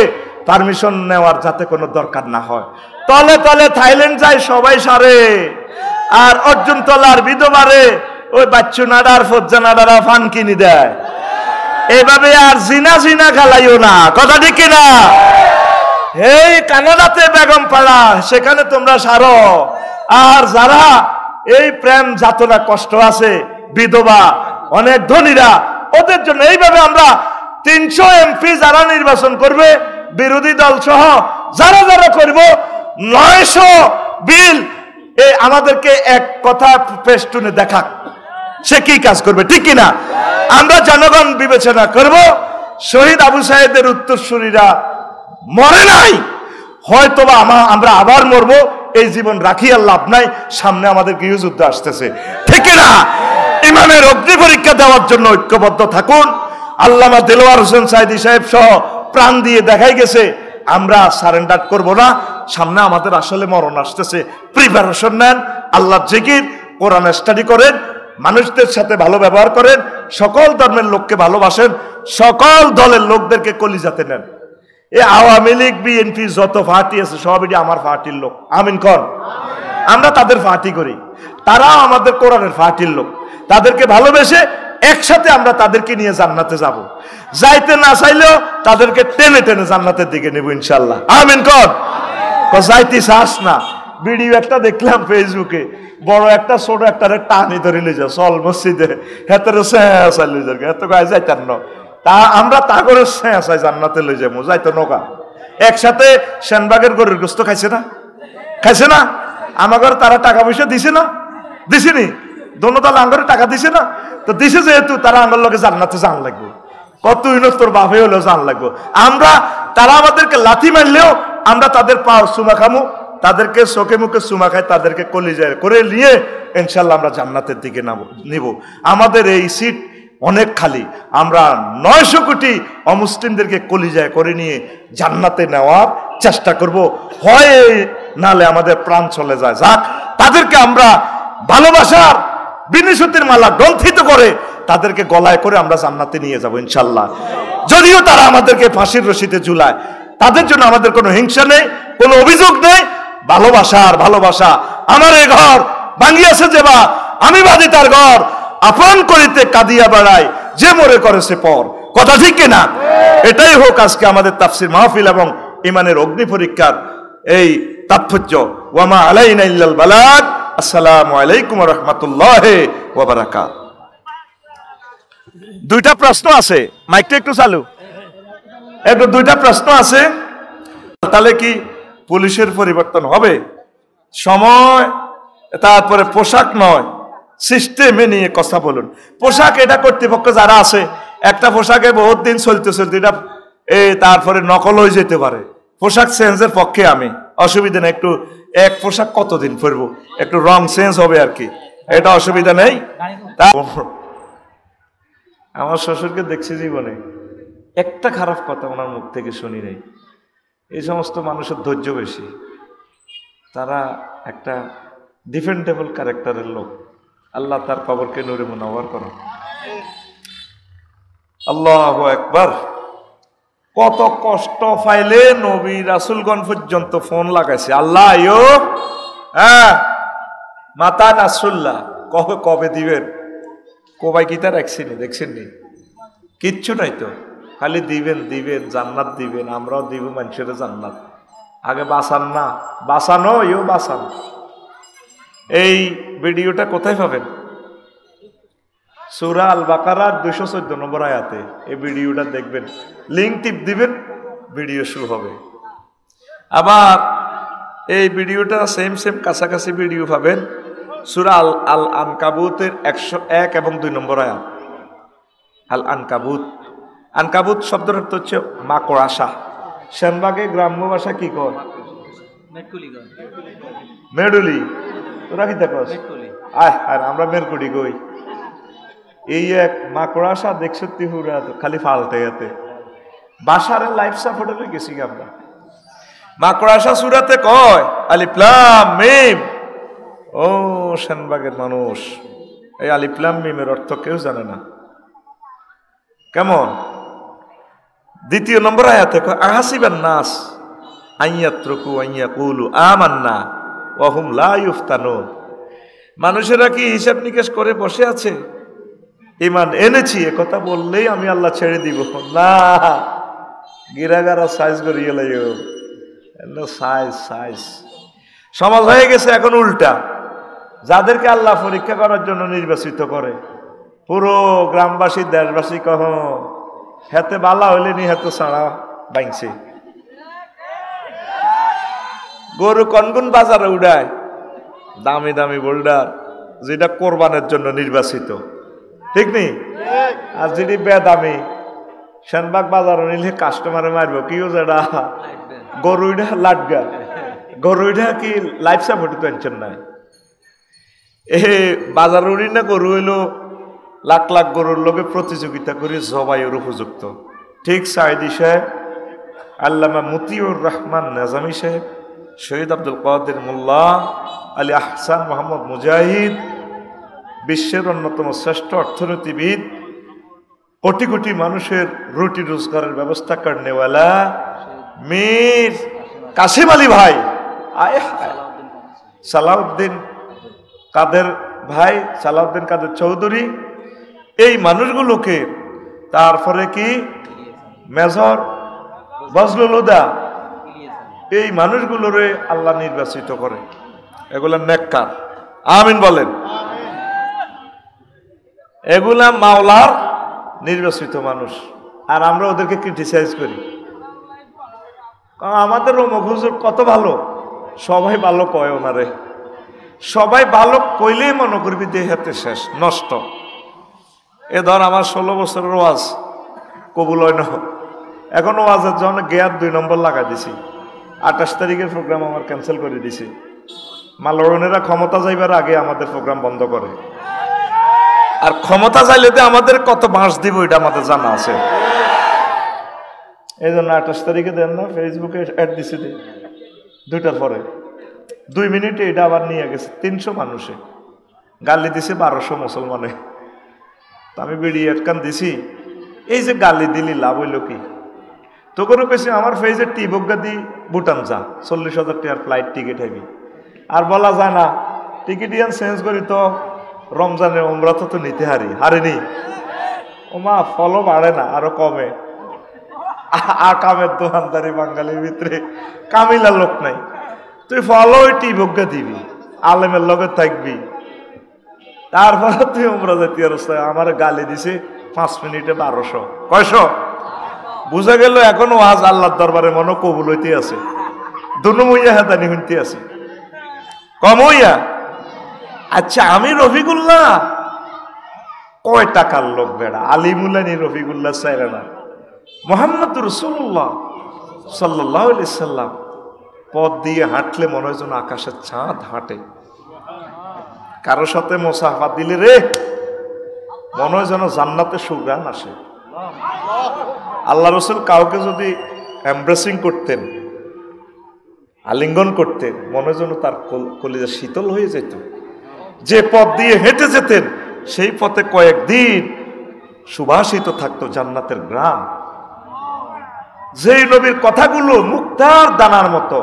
S1: পারমিশন নেওয়ার যাতে কোনো দরকার না হয়। তলে তলে থাইল্যান্ড যায় সবাই সারে, আর অর্জুন তলার বিধবারে ওই বাচ্চু নাডার ফজ্জা নাডারা ফান কিনি দেয়। এইভাবে আর জিনা জিনা খেলাইও না, কথা ঠিক কিনা? এই কানাডাতে বেগম পাড়া, সেখানে তোমরা সারো। আর যারা এই প্রেম যাতনা কষ্ট আছে, বিধবা, অনেক ধনীরা, ওদের জন্য এইভাবে আমরা 300 এমপি যারা নির্বাচন করবে, বিরোধী দল সহ যারা যারা করব, 900 বিল আমাদেরকে এক কথা পেস্টুনে দেখাক, সে কি কাজ করবে, ঠিক কিনা? আমরা জনগণ বিবেচনা করব। শহীদ আবু সাইদের উত্তরসূরিরা মরে নাই, হয়তোবা আমরা আবার মরবো, এই জীবন রাখি আর লাভ নাই, সামনে আমাদের গৃহযুদ্ধ আসতেছে, ঠিক না? ইমানের অগ্নি পরীক্ষা দেওয়ার জন্য ঐক্যবদ্ধ থাকুন। আল্লামা দেলোয়ার হোসেন সাইদি সাহেব সহ প্রাণ দিয়ে দেখাই গেছে, আমরা সারেন্ডার করব না, সামনে আমাদের আসলে মরণ আসতেছে। প্রিপারেশন নেন, আল্লাহর জিকির, কোরআন স্টাডি করেন, মানুষদের সাথে ভালো ব্যবহার করেন, সকল ধর্মের লোককে ভালোবাসেন, সকল দলের লোকদেরকে কলিজাতে নেন। এই আওয়ামী লীগ, বিএনপি যত পার্টি আছে সবই আমার পার্টির লোক, আমিন কর। আমরা তাদের পার্টি করি, তারাও আমাদের কোরআনের পার্টির লোক। তাদেরকে ভালোবেসে একসাথে আমরা তাদেরকে নিয়ে জান্নাতে যাব। যাইতে না চাইলেও তাদেরকে টেনে টেনে জান্নাতের দিকে নেব ইনশাল্লাহ, আমিন কর। যাইতে চাস না, ভিডিও একটা দেখলাম ফেসবুকে, বড় একটা ছোট একটা টানি ধরে লিজা চল মসজিদে হেতের শেষাই লই যাবে, এত গায়ে যাইতার ন তা আমরা তা করে শেষাই জান্নাতে লই যাবো, যাইতো নৌকা। একসাথে সেনবাগের গরুর গোস্ত খাইছে না, খাইছে না? আমাদের তারা টাকা পয়সা দিছে না, দিছেনি? দোনোতাল আঙ্গরে টাকা দিছে না? তো দিছে যেহেতু তারা আঙ্গর লোকে জান্নাতে জান লাগবে, কত ইনত তোর বাপে হলেও জান লাগবো। আমরা তারা আমাদেরকে লাথি মারলেও আমরা তাদের পাও চুমা খামু, তাদেরকে চোখে মুখে চুমা খাই, তাদেরকে কলিজায় করে নিয়ে ইনশাল্লাহ আমরা জান্নাতের দিকে নিব। আমাদের এই সিট অনেক খালি, আমরা 900 কোটি অমুসলিমদেরকে কলিজায় করে নিয়ে জান্নাতে নেওয়ার চেষ্টা করব। হয় নালে আমাদের প্রাণ চলে যায়, যাক তাদেরকে আমরা ভালোবাসার বিনিশুতির মালা গ্রন্থিত করে তাদেরকে গলায় করে আমরা জান্নাতে নিয়ে যাব ইনশাল্লাহ। যদিও তারা আমাদেরকে ফাঁসির রশিতে ঝুলায়, তাদের জন্য আমাদের কোনো হিংসা নেই, কোনো অভিযোগ নেই। ভালোবাসার ভালোবাসা। আমার এই ঘর ভাঙ্গিয়াছে যেবা, আমি বাদী তার ঘর, আপন করিতে কাঁদিয়া বেড়াই, যে মরে করেছে পর। কথা ঠিক কিনা? এটাই হোক আজকে আমাদের তাফসীর মাহফিল এবং ইমানের অগ্নি পরীক্ষার এই তাৎপর্য। ওয়ামা আলাইনা ইল্লাল বালাগ। আসসালামু আলাইকুম ওয়া রাহমাতুল্লাহি ওয়া বারাকাতুহু। দুইটা প্রশ্ন আছে, মাইকটা একটু চালু, একটু দুইটা প্রশ্ন আছে। তাহলে কি পুলিশের পরিবর্তন হবে? সময়, তারপরে পোশাক নয়, সিস্টেমে নিয়ে কথা বলুন। পোশাক এটা কর্তৃপক্ষ যারা আছে, একটা পোশাকে বহুত দিন চলতে এটা তারপরে নকল হয়ে যেতে পারে। পোশাক চেঞ্জের পক্ষে আমি, অসুবিধা নেই। একটু এক পোশাক কতদিন পরবো, একটু রং চেঞ্জ হবে আর কি, এটা অসুবিধা নেই। আমার শ্বশুরকে দেখছি জীবনে একটা খারাপ কথা ওনার মুখ থেকে শুনি নাই। এই সমস্ত মানুষের ধৈর্য বেশি, তারা একটা ডিফেন্ডেবল ক্যারেক্টারের লোক। আল্লাহ তার কবরকে নূরে মুনাওয়ার করো। আল্লাহু আকবার। কত কষ্ট পাইলে নবী রাসূলগণ পর্যন্ত ফোন লাগাইছে, আল্লাহ আইও, হ্যাঁ মাতা নাসরুল্লাহ কবে দিবেন? কোবাই কি তার একসিনি দেখছেননি? কিচ্ছু নাই তো, খালি দিবেন দিবেন, জান্নাত দিবেন, আমরাও দিব মানুষের জান্নাত। আগে বাঁচান না, বাঁচানো ইও বাঁচান। এই ভিডিওটা কোথায় পাবেন? সূরা আল বাকারার 214 নম্বর আয়াতে এই ভিডিওটা দেখবেন, লিংক টিপ দিবেন, ভিডিও শুরু হবে। আবার এই ভিডিওটা সেম কাছাকাছি ভিডিও পাবেন সূরা আল আনকাবুতের 101 এবং 2 নম্বর আয়াত। আল আনকাবুত, আনকাবুত শব্দের অর্থ হচ্ছে মাকড়াসা। সেনবাগে গ্রাম্য ভাষা কি কর? মেডুলি। তোরা কি দেখস? আর আমরা মেরকুড়ি কই। এই এক মাকড়াসা দেখছো তিহুরা খালি ফালতে গেতে বাসারে লাইফ সাপোর্টে গেছি আমরা। মাকড়াসা সূরাতে কয় আলিফ লাম মিম। ও সেনবাগের মানুষ, এই আলিফ লাম মিমের অর্থ কেউ জানে না। কেমন? 2 নম্বর আয়াতে কয় আহাসিবান নাস আইয়াত্রকু আইয়াকুলু আমান্না ওয়া হুম লা ইফতানুন। মানুষেরা কি হিসাব নিকেশ করে বসে আছে? ঈমান এনেছি এ কথা বললেই আমি আল্লাহ ছেড়ে দিব না। গিরাগারা সাইজ করিয়ে লাইও, সাইজ সমাজ হয়ে গেছে এখন উল্টা। যাদেরকে আল্লাহ পরীক্ষা করার জন্য নির্বাচিত করে, পুরো গ্রামবাসী দেশবাসী কহ হেতে বালা হইলে নি হেতে ছাড়া বাইছে। গরু কনগুন বাজারে উড়ায়, দামি দামি বোল্ডার, যেটা কোরবানের জন্য নির্বাচিত, ঠিক নেই? আর যেটি বেদামি সেনবাগ বাজারে নিলে কাস্টমারে মারবো, কিও যেটা গরুইটা লাটগা, গরুইটা কি লাইফ সাপোর্ট টেনশন নাই। বাজার উড়ি না গরু হইলো লাখ লাখ গরুর লোকে প্রতিযোগিতা করে জবাইয়ের উপযুক্ত। ঠিক সাইদি সাহেব, আল্লামা মতিউর রহমান নাজামি সাহেব, শহীদ আব্দুল কাদের মোল্লা, আলী আহসান মোহাম্মদ মুজাহিদ, বিশ্বের অন্যতম শ্রেষ্ঠ অর্থনীতিবিদ, কোটি কোটি মানুষের রুটি রোজগারের ব্যবস্থা করনেওয়ালা মীর কাসিম আলী ভাই, সালাউদ্দিন কাদের ভাই, সালাউদ্দিন কাদের চৌধুরী, এই মানুষগুলোকে, তারপরে কি মেজর বজলুল হুদা, এই মানুষগুলোরে আল্লাহ নির্বাচিত করে। এগুলা নেককার, আমিন বলেন। এগুলা মাওলার নির্বাচিত মানুষ, আর আমরা ওদেরকে ক্রিটিসাইজ করি। আমাদের অমুক হুজুর কত ভালো, সবাই ভালো কয় ওনারে, সবাই ভালো কইলেই মনে করবি দেহাতে শেষ নষ্ট। এ ধর আমার 16 বছরের ওয়াজ কবুল হয় না, এখন ওয়াজের জন্য গেয়ার 2 নম্বর লাগাই দিছি। 28 তারিখের প্রোগ্রাম আমার ক্যান্সেল করে দিছি। মালরনেরা ক্ষমতা যাইবার আগে আমাদের প্রোগ্রাম বন্ধ করে, আর ক্ষমতা চাইলে আমাদের কত বাঁশ দিব এটা আমাদের জানা আছে। এই জন্য 28 তারিখে দেন না, ফেসবুকে অ্যাড দিছি 2টার পরে 2 মিনিটে এটা আবার নিয়ে গেছে 300 মানুষে, গালি দিছে 1200 মুসলমানে। আমি বেরিয়ে একখান দিছি, এই যে গালি দিলি লাভ হইল কি? তো কোনো কেছি আমার ফেজের টিবজ্ঞা দি ভুটান যা, 40,000 টাকার ফ্লাইট টিকিট হবি। আর বলা যায় না টিকিট ইয়ান চেঞ্জ করি তো রমজানে উমরা তো নিতে হারিনি। ও মা ফলও বাড়ে না, আরো কমে। কামের দোকানদারি বাঙালির ভিতরে কামিলা লোক নাই, তুই ফলো ওই টিবজ্ঞা দিবি, আলেমের লগে থাকবি, তারপরে তুই উমরা জাতি অবস্থায় আমার গালি দিছে 5 মিনিটে 1200। কয়শো? বুঝা গেল এখনো আজ আল্লাহর দরবারে মনে কবুল হইতে আছে, দুনুমইয়া হাতানি শুনতে আছে কম হইয়া। আচ্ছা আমি রফিকুল্লাহ কয় টাকার লোক বেড়া, আলিমুল্লানি রফিকুল্লাহ চাইলে না, মোহাম্মদ রাসূলুল্লাহ সাল্লাল্লাহু আলাইহি সাল্লাম পথ দিয়ে হাঁটলে মনে হয় যেন আকাশের চাঁদ হাঁটে। কারো সাথে মুসাফা দিলে রে মনে হয় যেন জান্নাতে সুগান আসে। আল্লাহ রসুল কাউকে যদি এমব্রেসিং করতেন, আলিঙ্গন করতেন, মনে হয় যেন তার কলিজা শীতল হয়ে যেত। যে পথ দিয়ে হেঁটে যেতেন সেই পথে কয়েকদিন সুবাসিত থাকতো জান্নাতের গ্রাম। যেই নবীর কথাগুলো মুক্তার দানার মতো,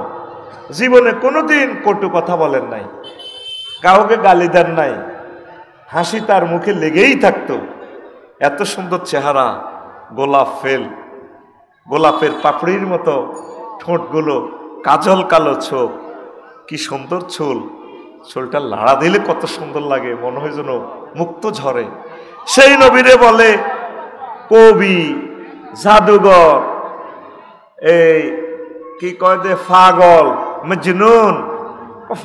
S1: জীবনে কোনোদিন কটু কথা বলেন নাই, কাউকে গালি দেন নাই, হাসি তার মুখে লেগেই থাকতো। এত সুন্দর চেহারা, গোলাপ ফেল, গোলাপের পাপড়ির মতো ঠোঁটগুলো, কাজল কালো চোখ, কি সুন্দর চুল, চুলটা লাড়া দিলে কত সুন্দর লাগে, মনে হয় যেন মুক্ত ঝরে। সেই নবীরে বলে কবি, জাদুঘর, এই কি কয় যে পাগল, মজনুন।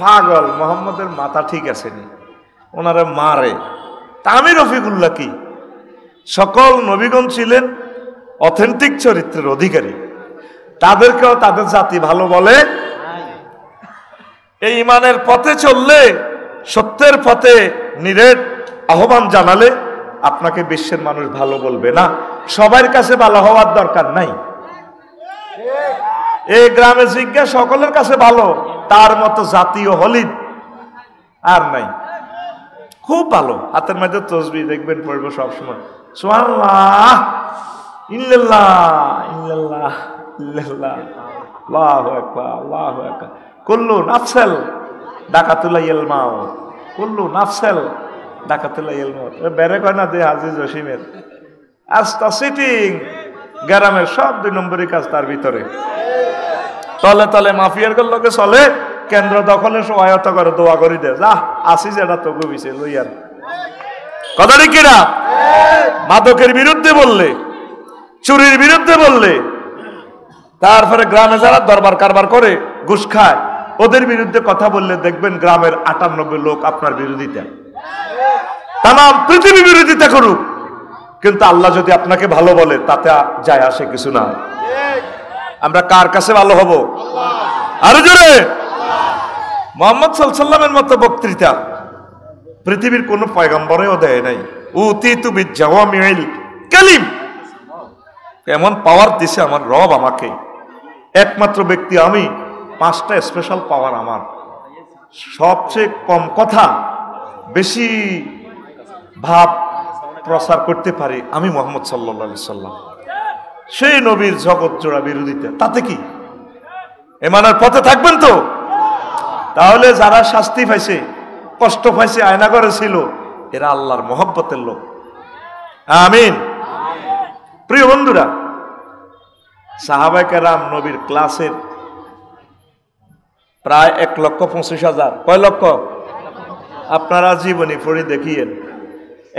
S1: পাগল, মোহাম্মদের মাথা ঠিক আছে নি, ওনারা মারে। তা আমি রফিকুল্লাহ কি? সকল নবীগণ ছিলেন অথেন্টিক চরিত্রের অধিকারী, তাদেরকেও তাদের জাতি ভালো বলে। এই ইমানের পথে চললে, সত্যের পথে নিরেট আহ্বান জানালে আপনাকে বিশ্বের মানুষ ভালো বলবে না। সবার কাছে ভালো হওয়ার দরকার নাই। এই গ্রামে জিজ্ঞাসা সকলের কাছে ভালো, তার মতো জাতীয় হলিদ আর নাই। খুব ভালো, হাতের মধ্যে তসবিহ দেখবেন পড়বো সবসময়, সুবহানাল্লাহ, ইল্লাল্লাহ, ইল্লাল্লাহ, ইল্লাল্লাহ, আল্লাহু আকবার, আল্লাহু আকবার। কুল্লু নাফসাল দাকাতুলাইল মাউত, কুল্লু নাফসাল দাকাতুলাইল মাউত। বেরে কয় না দে হাজি জসিমের আস্তা সিটিং, গ্রামের সব 2 নম্বরই কাজ তার ভিতরে। তলে তলে মাফিয়ার লোকে চলে, কেন্দ্র দখলে সহায়তা করে, দোয়া করি দে, যা আসি যেটা তো গবিছে লইয়ার কথা ঠিক কিনা? মাদকের বিরুদ্ধে বললে, চুরির বিরুদ্ধে বললে, তারপরে গ্রামে যারা দরবার কারবার করে, ঘুষ খায়, ওদের বিরুদ্ধে কথা বললে দেখবেন গ্রামের 98 লোক আপনার বিরোধিতা। তাম পৃথিবী বিরোধিতা করুক, কিন্তু আল্লাহ যদি আপনাকে ভালো বলে তাতে যায় আসে কিছু না। আমরা কার কাছে ভালো হব? আরো জোরে। মুহাম্মদ সাল্লাল্লাহু আলাইহি ওয়াসাল্লামের মতো বক্তৃতা পৃথিবীর কোন পয়গম্বরেও দেয় নাই। উতিতু বিজাওয়ামিল কালিম, এমন পাওয়ার দিছে আমার রব আমাকে, একমাত্র ব্যক্তি আমি, 5টা স্পেশাল পাওয়ার আমার। সবচেয়ে কম কথা, বেশি ভাব প্রচার করতে পারি আমি মুহাম্মদ সাল্লাল্লাহু আলাইহি সাল্লাম। সেই নবীর জগৎ জোড়া বিরোধিতা, তাতে কি? ইমানের পথে থাকবেন তো? তাহলে যারা শাস্তি পাইছে, কষ্ট পাইছে, আয়নাঘরে ছিল, এরা আল্লাহর মহব্বতের লোক। আমিন। প্রিয় বন্ধুরা, সাহাবায়ে কেরাম নবীর ক্লাসের প্রায় 1,25,000। কয় লক্ষ? আপনারা জীবনী পড়ে দেখিয়েন,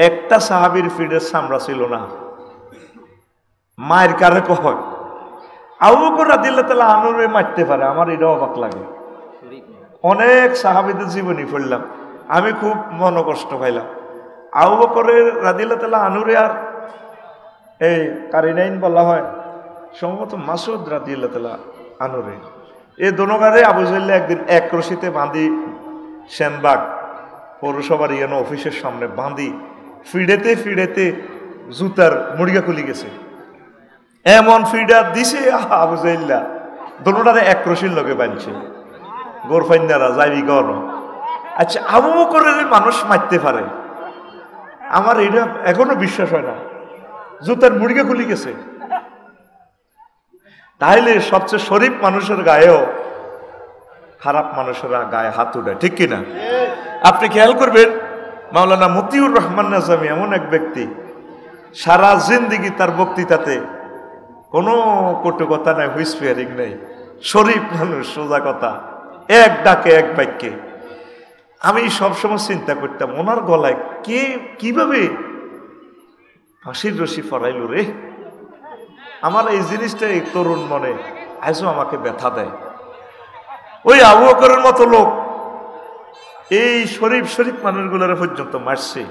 S1: একটা সাহাবীর ফিডের চামড়া ছিল না। মায়ের কারে কয় আবু বকর রাদিয়াল্লাহু তাআলা আনুরে মারতে পারে, আমার এটা অবাক লাগে। অনেক সাহাবীদের জীবনী পড়লাম, আমি খুব মন কষ্ট পাইলাম। আবু বকরের রাদিয়াল্লাহু তাআলা আনুরে আর এই কারিনাইন বলা হয়, সম্ভবত মাসুদ রাদিয়াল্লাহু তাআলা আনুরে, এই দোনোগারে আবু জাহল একদিন এক রশিতে বাঁধি সেনবাগ পৌরসভার ইয়ানো অফিসের সামনে বাঁধি ফিডেতে ফিডেতে জুতার মুড়িয়া খুলি গেছে, এমন ফিডার দিছে আবু জাহল্লা দোনোটারে এক রশির লগে বাঁধছে। গোরফাইনারা যাইবি গর। আচ্ছা, আবু বকরের মানুষ মারতে পারে, আমার এটা এখনো বিশ্বাস হয় না। জুতার মুড়িয়া খুলি গেছে, তাইলে সবচেয়ে শরীফ মানুষের গায়েও খারাপ মানুষেরা গায়ে হাত উঠায়, ঠিক কিনা? আপনি খেয়াল করবেন, মাওলানা মতিউর রহমান নাজামী এমন এক ব্যক্তি, সারা জিন্দিগি তার বক্তৃতাতে কোনো কটু কথা নাই, হুইসপিয়ারিং নেই, শরীফ মানুষ, সোজা কথা, এক ডাকে এক বাক্যে। আমি সবসময় চিন্তা করতাম ওনার গলায় কে কিভাবে ফাঁসির রশি ফরাইল রে। আমার এই জিনিসটা এই তরুণ মনে আজও আমাকে ব্যথা দেয়। ওই আবু বকরের মতো লোক এই শরীফ শরীফ মানুষগুলোর পর্যন্ত মারছে।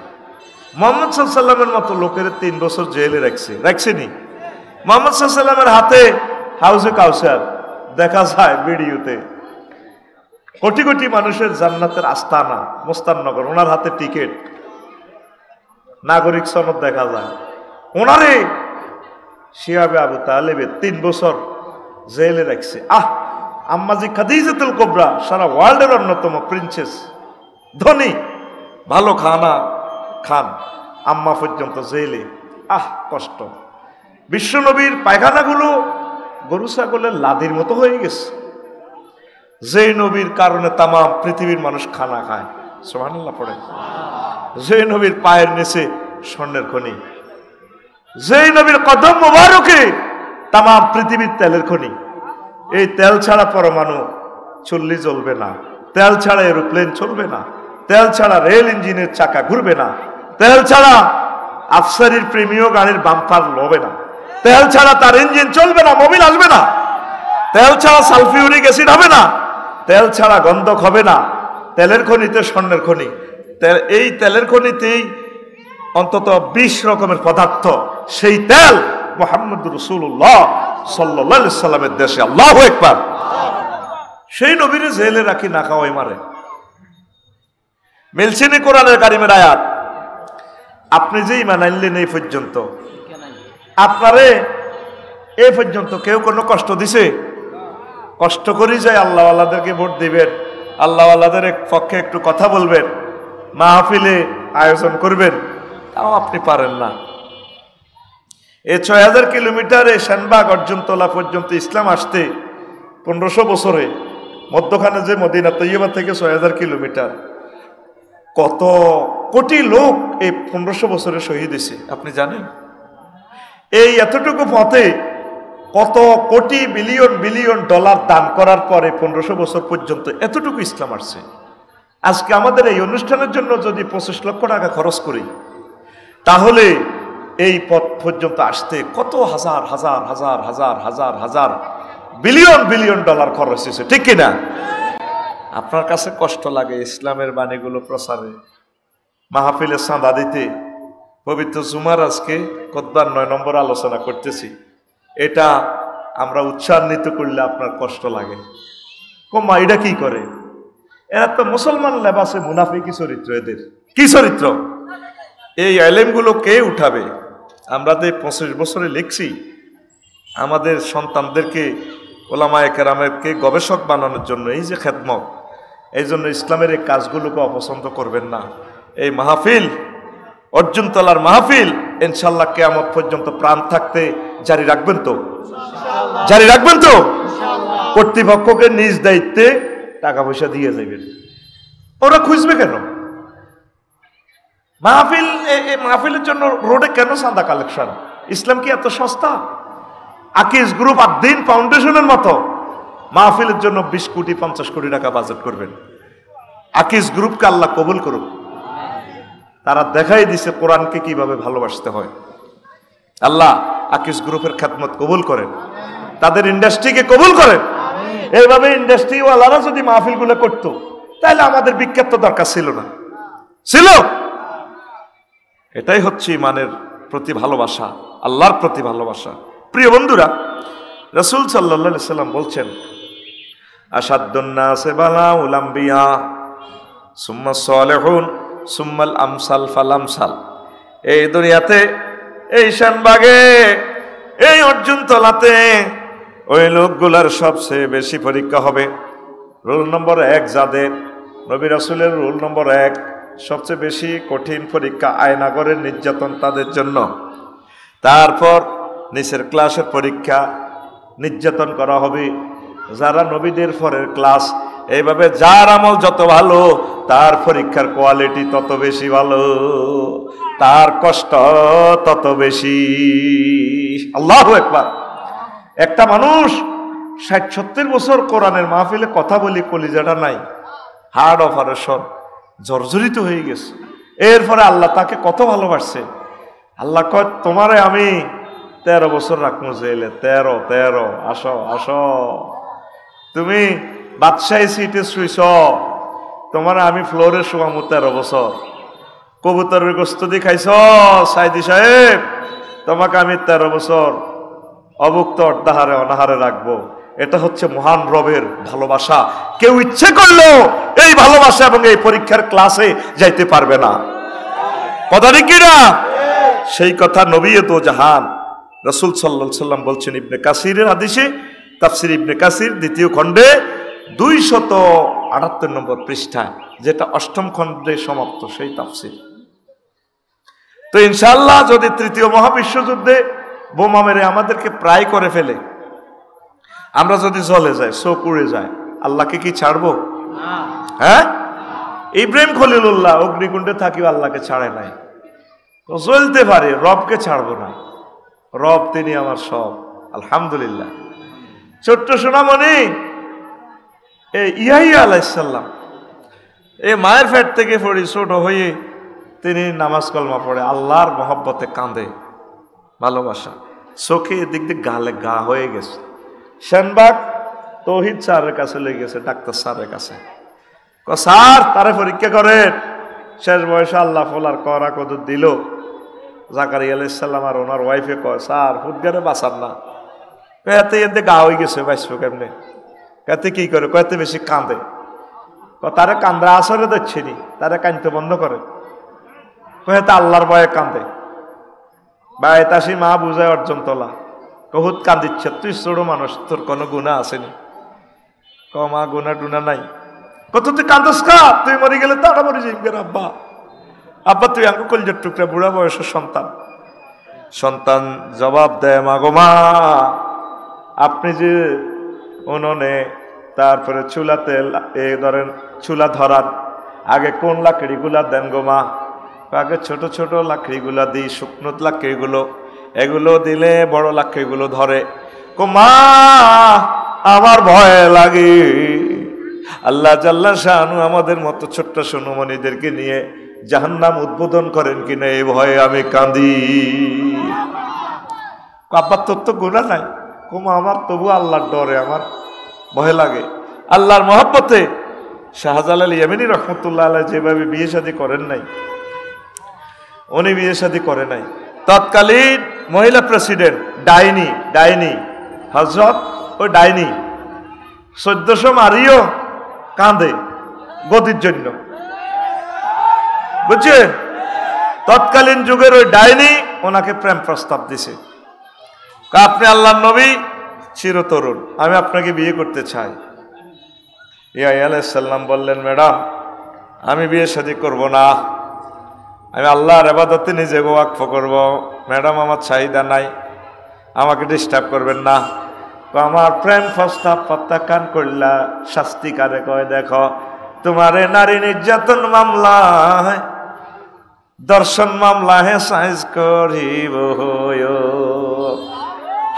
S1: মুহাম্মদ সাল্লাল্লাহু আলাইহি ওয়াসাল্লামের মতো লোকের 3 বছর জেলে রাখছেনি। মুহাম্মদ সাল্লাল্লাহু আলাইহি ওয়াসাল্লামের হাতে হাউজে কাউসার দেখা যায় ভিডিওতে, কোটি কোটি মানুষের জান্নাতের আস্তানা মোস্তাননগর, ওনার হাতে টিকিট, নাগরিক সনদ দেখা যায়। ওনারে শিয়াবে আবু তালেবে 3 বছর জেলে রাখছে। আম্মাজি খাদিজাতুল কুবরা সারা ওয়ার্ল্ডের অন্যতম প্রিন্সেস, ধনী, ভালো খানা খান, আম্মা পর্যন্ত জেলে। কষ্ট। বিশ্বনবীর পায়খানাগুলো গরু ছাগলের লাদির মতো হয়ে গেছে। যেই নবীর কারণে তাম পৃথিবীর মানুষ খানা খায়, সুবহানাল্লাহ পড়ে। যেই নবীর পায়ের নিচে স্বর্ণের খনি, যেই নবীর কদম মোবারকে তাম পৃথিবীর তেলের খনি। এই তেল ছাড়া পরমাণু চুল্লি জ্বলবে না, তেল ছাড়া এরোপ্লেন চলবে না, তেল ছাড়া রেল ইঞ্জিনের চাকা ঘুরবে না, তেল ছাড়া আফসারির প্রেমীয় গাড়ির বাম্পার লবে না, তেল ছাড়া তার ইঞ্জিন চলবে না, মোবিল আসবে না, তেল ছাড়া সালফিউরিক অ্যাসিড হবে না, তেল ছাড়া গন্ধক হবে না। তেলের খনিতে স্বর্ণের খনি, এই তেলের খনিতেই অন্তত 20 রকমের পদার্থ। সেই তেল মুহাম্মদ রাসূলুল্লাহ সাল্লাল্লাহু আলাইহি সাল্লামের দেশে। আল্লাহু আকবার। সেই নবীরে জেলে রাখি না খাওয়াই মারে। মিলছে না কোরআনের কারিমের আয়াত? আপনি যে ঈমান আনলেন এই পর্যন্ত, আপনারে এই পর্যন্ত কেউ কোনো কষ্ট দিছে? কষ্ট করি যায় আল্লাহওয়ালাদেরকে ভোট দিবেন, আল্লাহওয়ালাদের পক্ষে একটু কথা বলবেন, মাহফিলে আয়োজন করবেন, তাও আপনি পারেন না। এই 6000 কিলোমিটার শানবাগ অর্জনতলা পর্যন্ত ইসলাম আসতে 1500 বছরে, মধ্যখানে যে মদিনা তৈয়বা থেকে 6000 কিলোমিটার, কত কোটি লোক এই 1500 বছরে শহীদ হয়েছে আপনি জানেন? এই এতটুকু পথে কত কোটি বিলিয়ন বিলিয়ন ডলার দান করার পরে 1500 বছর পর্যন্ত এতটুকু ইসলাম আসছে। আজকে আমাদের এই অনুষ্ঠানের জন্য যদি 25 লক্ষ টাকা খরচ করি, তাহলে এই পথ পর্যন্ত আসতে কত হাজার হাজার হাজার হাজার হাজার হাজার বিলিয়ন বিলিয়ন ডলার খরচ হয়েছে, ঠিক কিনা? আপনার কাছে কষ্ট লাগে ইসলামের বাণীগুলো প্রচারে, মাহফিলের চাঁদা দিতে। পবিত্র জুমার আজকে খুতবার 9 নম্বর আলোচনা করতেছি, এটা আমরা উৎসাহিত করলে আপনার কষ্ট লাগে। কমা এটা কি করে? এরা তো মুসলমান লেবাসে মুনাফিকি চরিত্র। এদের কি চরিত্র? এই আলেমগুলো কে উঠাবে? আমরা তো 25 বছরে লিখছি আমাদের সন্তানদেরকে ওলামায়ে কেরামকে গবেষক বানানোর জন্য, এই যে খেদমত, এই জন্য ইসলামের এই কাজগুলোকে অপছন্দ করবেন না। এই মাহফিল, অর্জুনতলার মাহফিল, ইনশাআল্লাহ কিয়ামত পর্যন্ত প্রাণ থাকতে জারি রাখবেন তো? জারি রাখবেন তো? কর্তৃপক্ষকে নিজ দায়িত্বে টাকা পয়সা দিয়ে যাবেন। ওরা খুঁজবে কেন মাহফিল? এই মাহফিলের জন্য রোডে কেন চাঁদা কালেকশন? ইসলাম কি এত সস্তা? আকিজ গ্রুপ, আদ্দিন ফাউন্ডেশনের মতো মাহফিলের জন্য 20 কোটি 50 কোটি টাকা বাজেট করবেন। আকিজ গ্রুপকে আল্লাহ কবুল করুক। তারা দেখাই দিছে কোরআনকে কিভাবে ভালোবাসতে হয়। আল্লাহ আকিজ গ্রুপের খেদমত কবুল করেন, তাদের ইন্ডাস্ট্রিকে কবুল করেন। এইভাবে ইন্ডাস্ট্রিওয়ালারা যদি মাহফিলগুলো করতো তাহলে আমাদের বিখ্যাত দরকার ছিল না, ছিল। এটাই হচ্ছে ইমানের প্রতি ভালোবাসা, আল্লাহর প্রতি ভালোবাসা। প্রিয় বন্ধুরা, রাসূল সাল্লাল্লাহু আলাইহি সাল্লাম বলছেন, আশাদ্দুন নাসি বালাউল আম্বিয়া সুম্মা সালিহুন সুম্মাল আমসাল ফাল আমসাল। এই দুনিয়াতে, এই শানবাগে, এই অর্জুন তলাতে ওই লোকগুলার সবচেয়ে বেশি পরীক্ষা হবে। রোল নম্বর 1 যাদের, নবী রাসূলের রোল নম্বর 1, সবচেয়ে বেশি কঠিন পরীক্ষা আয়নাগরের নির্যাতন তাদের জন্য। তারপর নিচের ক্লাসের পরীক্ষা, নির্যাতন করা হবে যারা নবীদের পরের ক্লাস। এইভাবে যার আমল যত ভালো তার পরীক্ষার কোয়ালিটি তত বেশি ভালো, তার কষ্ট তত বেশি। আল্লাহু আকবার। একটা মানুষ 60-70 বছর কোরআনের মাহফিলে কথা বলি, কলিজাটা নাই, হার্ট অপারেশন, জর্জরিত হয়ে গেছে। এরপরে আল্লাহ তাকে কত ভালোবাসছে। আল্লাহ কয়, তোমারে আমি 13 বছর রাখবো জেলে। 13 আসো আসো। তুমি বাদশাহী সিটে শুইছ, তোমার আমি ফ্লোরে শুয়ামু 13 বছর। কবুতরের গোস্ত দিয়ে খাইছ সাইদি সাহেব, তোমাকে আমি 13 বছর অভুক্ত অর্ধাহারে অনাহারে রাখবো। এটা হচ্ছে মহান রবের ভালোবাসা। কেউ ইচ্ছে করলেও এই ভালোবাসা এবং এই পরীক্ষার ক্লাসে যাইতে পারবে না। কথা ঠিক কি না? সেই কথা নবী তো জাহান রাসূল সাল্লাল্লাহু আলাইহি সাল্লাম বলছেন ইবনে কাসিরের হাদিসে, তাফসীর ইবনে কাসির 2য় খণ্ডে 278 নম্বর পৃষ্ঠায়, যেটা 8ম খণ্ডে সমাপ্ত সেই তাফসীর। তো ইনশাআল্লাহ যদি 3য় মহাবিশ্বযুদ্ধে বোমা মেরে আমাদেরকে প্রায় করে ফেলে, আমরা যদি জ্বলে যাই, চোখ উড়ে যায়, আল্লাহকে কি ছাড়বো? হ্যাঁ, ইব্রাহিম খলিলুল্লাহ অগ্নিকুণ্ডে থাকিও আল্লাহকে ছাড়ে নাই। তো জ্বলতে পারে, রবকে ছাড়বো না। রব তিনি আমার সব, আলহামদুলিল্লাহ। ছোট্ট সোনামণি ইয়াহিয়া আলাইহিস সালাম, এই মায়ের পেট থেকে পড়ি ছোট হয়ে তিনি নামাজ কলমা পড়ে, আল্লাহর মহব্বতে কাঁদে, ভালোবাসা। চোখে এদিক দিয়ে গালে গা হয়ে গেছে। শানবাগ তৌহিদ স্যারের কাছে লেগে গেছে, ডাক্তার স্যারের কাছে। স্যার তারে পরীক্ষা করেন। শেষ বয়সে আল্লাহ ফলার করা কত দিল। জাকারিয়া আলাইহিস সালাম আর ওনার ওয়াইফে কয়, স্যার হুদগারে বাঁচান না। এতে এতে গা হয়ে গেছে, বাঁচবো কেমনে? এতে কি করে? কয়েতে বেশি কাঁদে। তারে কান্দা আসরে দিচ্ছে নি, তারে কাঁদতে বন্ধ করে। কয়েতে আল্লাহর ভয়ে কান্দে। বাইতাসি মা বুঝায় অর্জন তোলা, বহুত কান্দিচ্ছে, তুই ছোট মানুষ, তোর কোনো গুণা আসেনি। মা গুণা টুনা নাই। কত তুই কান্দস কা? তুই মরে গেলে তারা মরে যাইবে। আব্বা আব্বা তুই আঙ্কু কলজের টুকরা, বুড়া বয়সের সন্তান। সন্তান জবাব দেয়, মা গো মা, আপনি যে উনুনে তারপরে চুলাতে ধরেন চুলা ধরার আগে কোন লাকড়িগুলা দেন গো মা? আগে ছোট ছোট লাকড়িগুলা দিই, শুকনো লাকড়িগুলো, এগুলো দিলে বড় লাকড়িগুলো ধরে। কো মা আমার ভয় লাগে। আল্লাহ জাল্লা শানু আমাদের মতো ছোট্ট সোনমণিদেরকে নিয়ে জাহান্নাম উদ্বোধন করেন কিনা এই ভয়ে আমি কাঁদি। আব্বার তোর তো গুনাহ নাই। কুমা আমার তবু আল্লাহর ডরে আমার ভয় লাগে। আল্লাহর মহব্বতে শাহজালাল ইয়ামানী রহমতুল্লাহ আলাইহি যেভাবে বিয়ে শাদী করেন নাই, উনি বিয়ে শাদী করে নাই। তৎকালীন মহিলা প্রেসিডেন্ট ডাইনি হযরত, ওই ডাইনি 1400 মারিও কাঁদে গদির জন্য, বুঝছেন? তৎকালীন যুগের ওই ডাইনি ওনাকে প্রেম প্রস্তাব দিছে। আপনি আল্লাহর নবী, চিরতরুণ, আমি আপনাকে বিয়ে করতে চাই। ইয়াহিয়া আলাইহিস সালাম বললেন, ম্যাডাম আমি বিয়ে শাদী করব না, আমি আল্লাহর ইবাদতে নিজেকে ওয়াকফ করব। ম্যাডাম আমার চাহিদা নাই, আমাকে ডিস্টার্ব করবেন না। তো আমার প্রেম প্রস্তাব প্রত্যাখ্যান করলা, শাস্তি কারে কয় দেখো, তোমারে নারী নির্যাতন মামলায়, দর্শন মামলায় সাইজ করিব।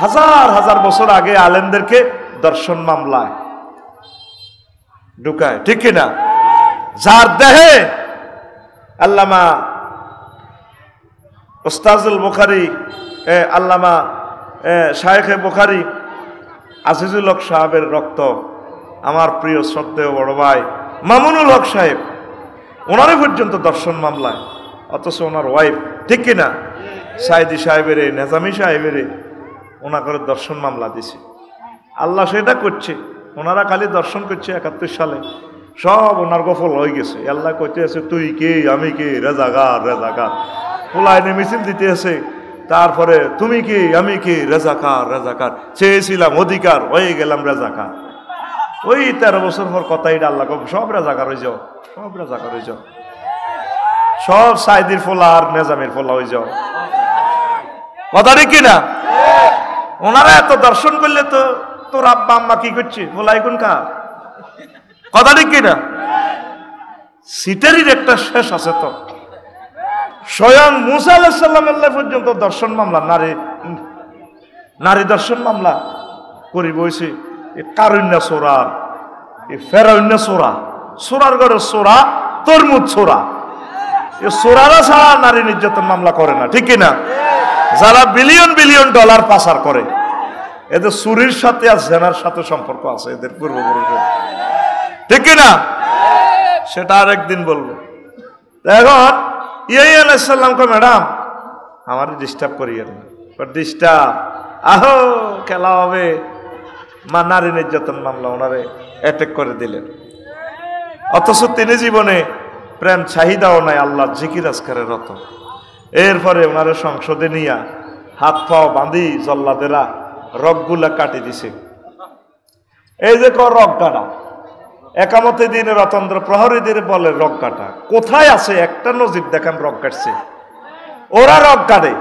S1: হাজার হাজার বছর আগে আলেমদেরকে দর্শন মামলায় ঢুকায়, ঠিক কিনা? যার দেহে আল্লামা উস্তাজুল বুখারী, আল্লামা শায়েখে বুখারী আজিজুল হক সাহেবের রক্ত, আমার প্রিয় শ্রদ্ধেয় বড় ভাই মামুনুল হক সাহেব, ওনারে পর্যন্ত দর্শন মামলায়, অথচ ওনার ওয়াইফ, ঠিক কিনা, সাইদি সাহেবের, নেজামি সাহেবের ওনা করে দর্শন মামলা দিছে। আল্লাহ সেটা করছে, ওনারা খালি দর্শন করছে 71 সালে, সব ওনার গফল হয়ে গেছে। আল্লাহ কইতে আছে তুই কে, আমি কে, রেজাকার রেজাকার, পোলাইনে মিছিল দিতে আছে। তারপরে তুমি কি, আমি কি, রেজাকার রেজাকার, চেয়েছিলাম অধিকার, হয়ে গেলাম রেজাকার। ওই 13 বছর পর কথা, এটা আল্লাহ সব রেজাকার হয়ে যাও, সব রেজাকার হয়ে যাও, সব সাইদির ফোলা আর নেজামের ফোলা হয়ে যাও। কথা ঠিক কিনা? ওনারা এত দর্শন করলে তো তোর আব্বা আম্মা কি করছে, ফোলাই কোন কা? কথা ঠিক কিনা? সিটেরই একটা শেষ আছে তো। স্বয়ং মুসা আলাইহিস সালাম পর্যন্ত দর্শন মামলা, নারী দর্শন মামলা করি বইছে। কারুন্যা সোরার, ফেরাউন্যা সোরা, সোরার ঘরে সোরা, তরমুজ সোরা, সোরারা ছাড়া নারী নির্যাতন মামলা করে না, ঠিক কিনা? যারা বিলিয়ন বিলিয়ন ডলার পাচার করে, এদের চুরির সাথে আর জেনার সাথে সম্পর্ক আছে এদের পূর্বপুরুষের, ঠিক কিনা? সেটা আরেকদিন বলবো। এখন ইয়াহিয়া আলাইহিস সালাম কয়, ম্যাডাম আমার ডিস্টার্ব করিয়েন না। ডিস্টার্ব, আহো খেলা হবে। মা নারী নির্যাতন মামলা ওনারে অ্যাটেক করে দিলেন। অথচ তিনি জীবনে প্রেম চাহিদাও নাই, আল্লাহ জিকির আজকারের রত। এরপরে ওনারে সংসদে নিয়া হাত পাও বাঁধি জল্লাদেরা রগগুলা কাটি দিছে। এই যে রগ কাটা, একামতে দিনে রতন্দ্র প্রহরীদের বলে রগ কাটা। কোথায় আছে একটা নজির দেখান রগ কাটছে? ওরা রগ কাটে,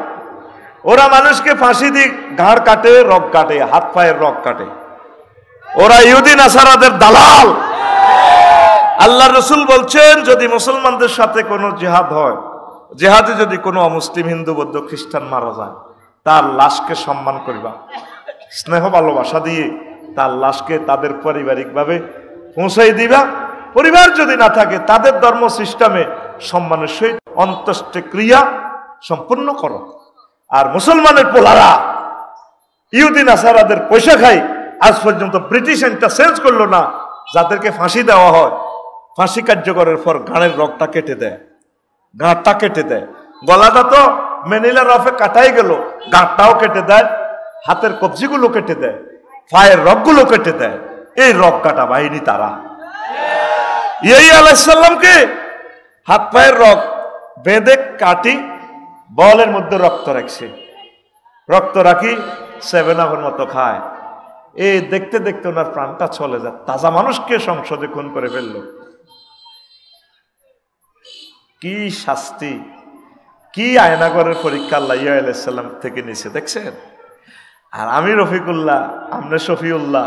S1: ওরা মানুষকে ফাঁসি দিয়ে ঘাড় কাটে, রগ কাটে, হাত পায়ের রগ কাটে। ওরা ইহুদি নাসারাদের দালাল। আল্লাহ রসুল বলছেন, যদি মুসলমানদের সাথে কোনো জিহাদ হয়, জিহাদে যদি কোনো অমুসলিম, হিন্দু, বৌদ্ধ, খ্রিস্টান মারা যায়, তার লাশকে সম্মান করবা, স্নেহ ভালোবাসা দিয়ে তার লাশকে তাদের পারিবারিকভাবে পৌঁছাই দিবা। পরিবার যদি না থাকে, তাদের ধর্ম সিস্টেমে সম্মানের সহিত অন্ত্যেষ্টিক্রিয়া সম্পন্ন করো। আর মুসলমানের পোলারা ইহুদি নাসারাদের পয়সা খায়, আজ পর্যন্ত ব্রিটিশ আইনটা চেঞ্জ করলো না, যাদেরকে ফাঁসি দেওয়া হয়, ফাঁসি কার্যকরের পর ঘাড়ের রগটা কেটে দেয়, ঘাটটা কেটে দেয়। গলাটা তো মেনিলা রফে কাটাই গেল, ঘাটটাও কেটে দেয়, হাতের কবজিগুলো কেটে দেয়, পায়ের রগগুলো কেটে দেয়। এই রগ কাটা বাহিনী তারা। ইয়াহিয়া আলাইহিস সালামকে হাত পায়ের রগ বেঁধে কাটি, বলের মধ্যে রক্ত রাখছে, রক্ত রাখি 7-আপের মতো খায়। এই দেখতে দেখতে ওনার প্রাণটা চলে যায়। তাজা মানুষকে সংসদে খুন করে ফেললো। কি শাস্তি, কি আয়নাগরের পরীক্ষা আল্লাহ ইয়া আলাইহিস সালাম থেকে নিছে, দেখছেন? আর আমি রফিকুল্লাহ, আমনে শফিউল্লাহ,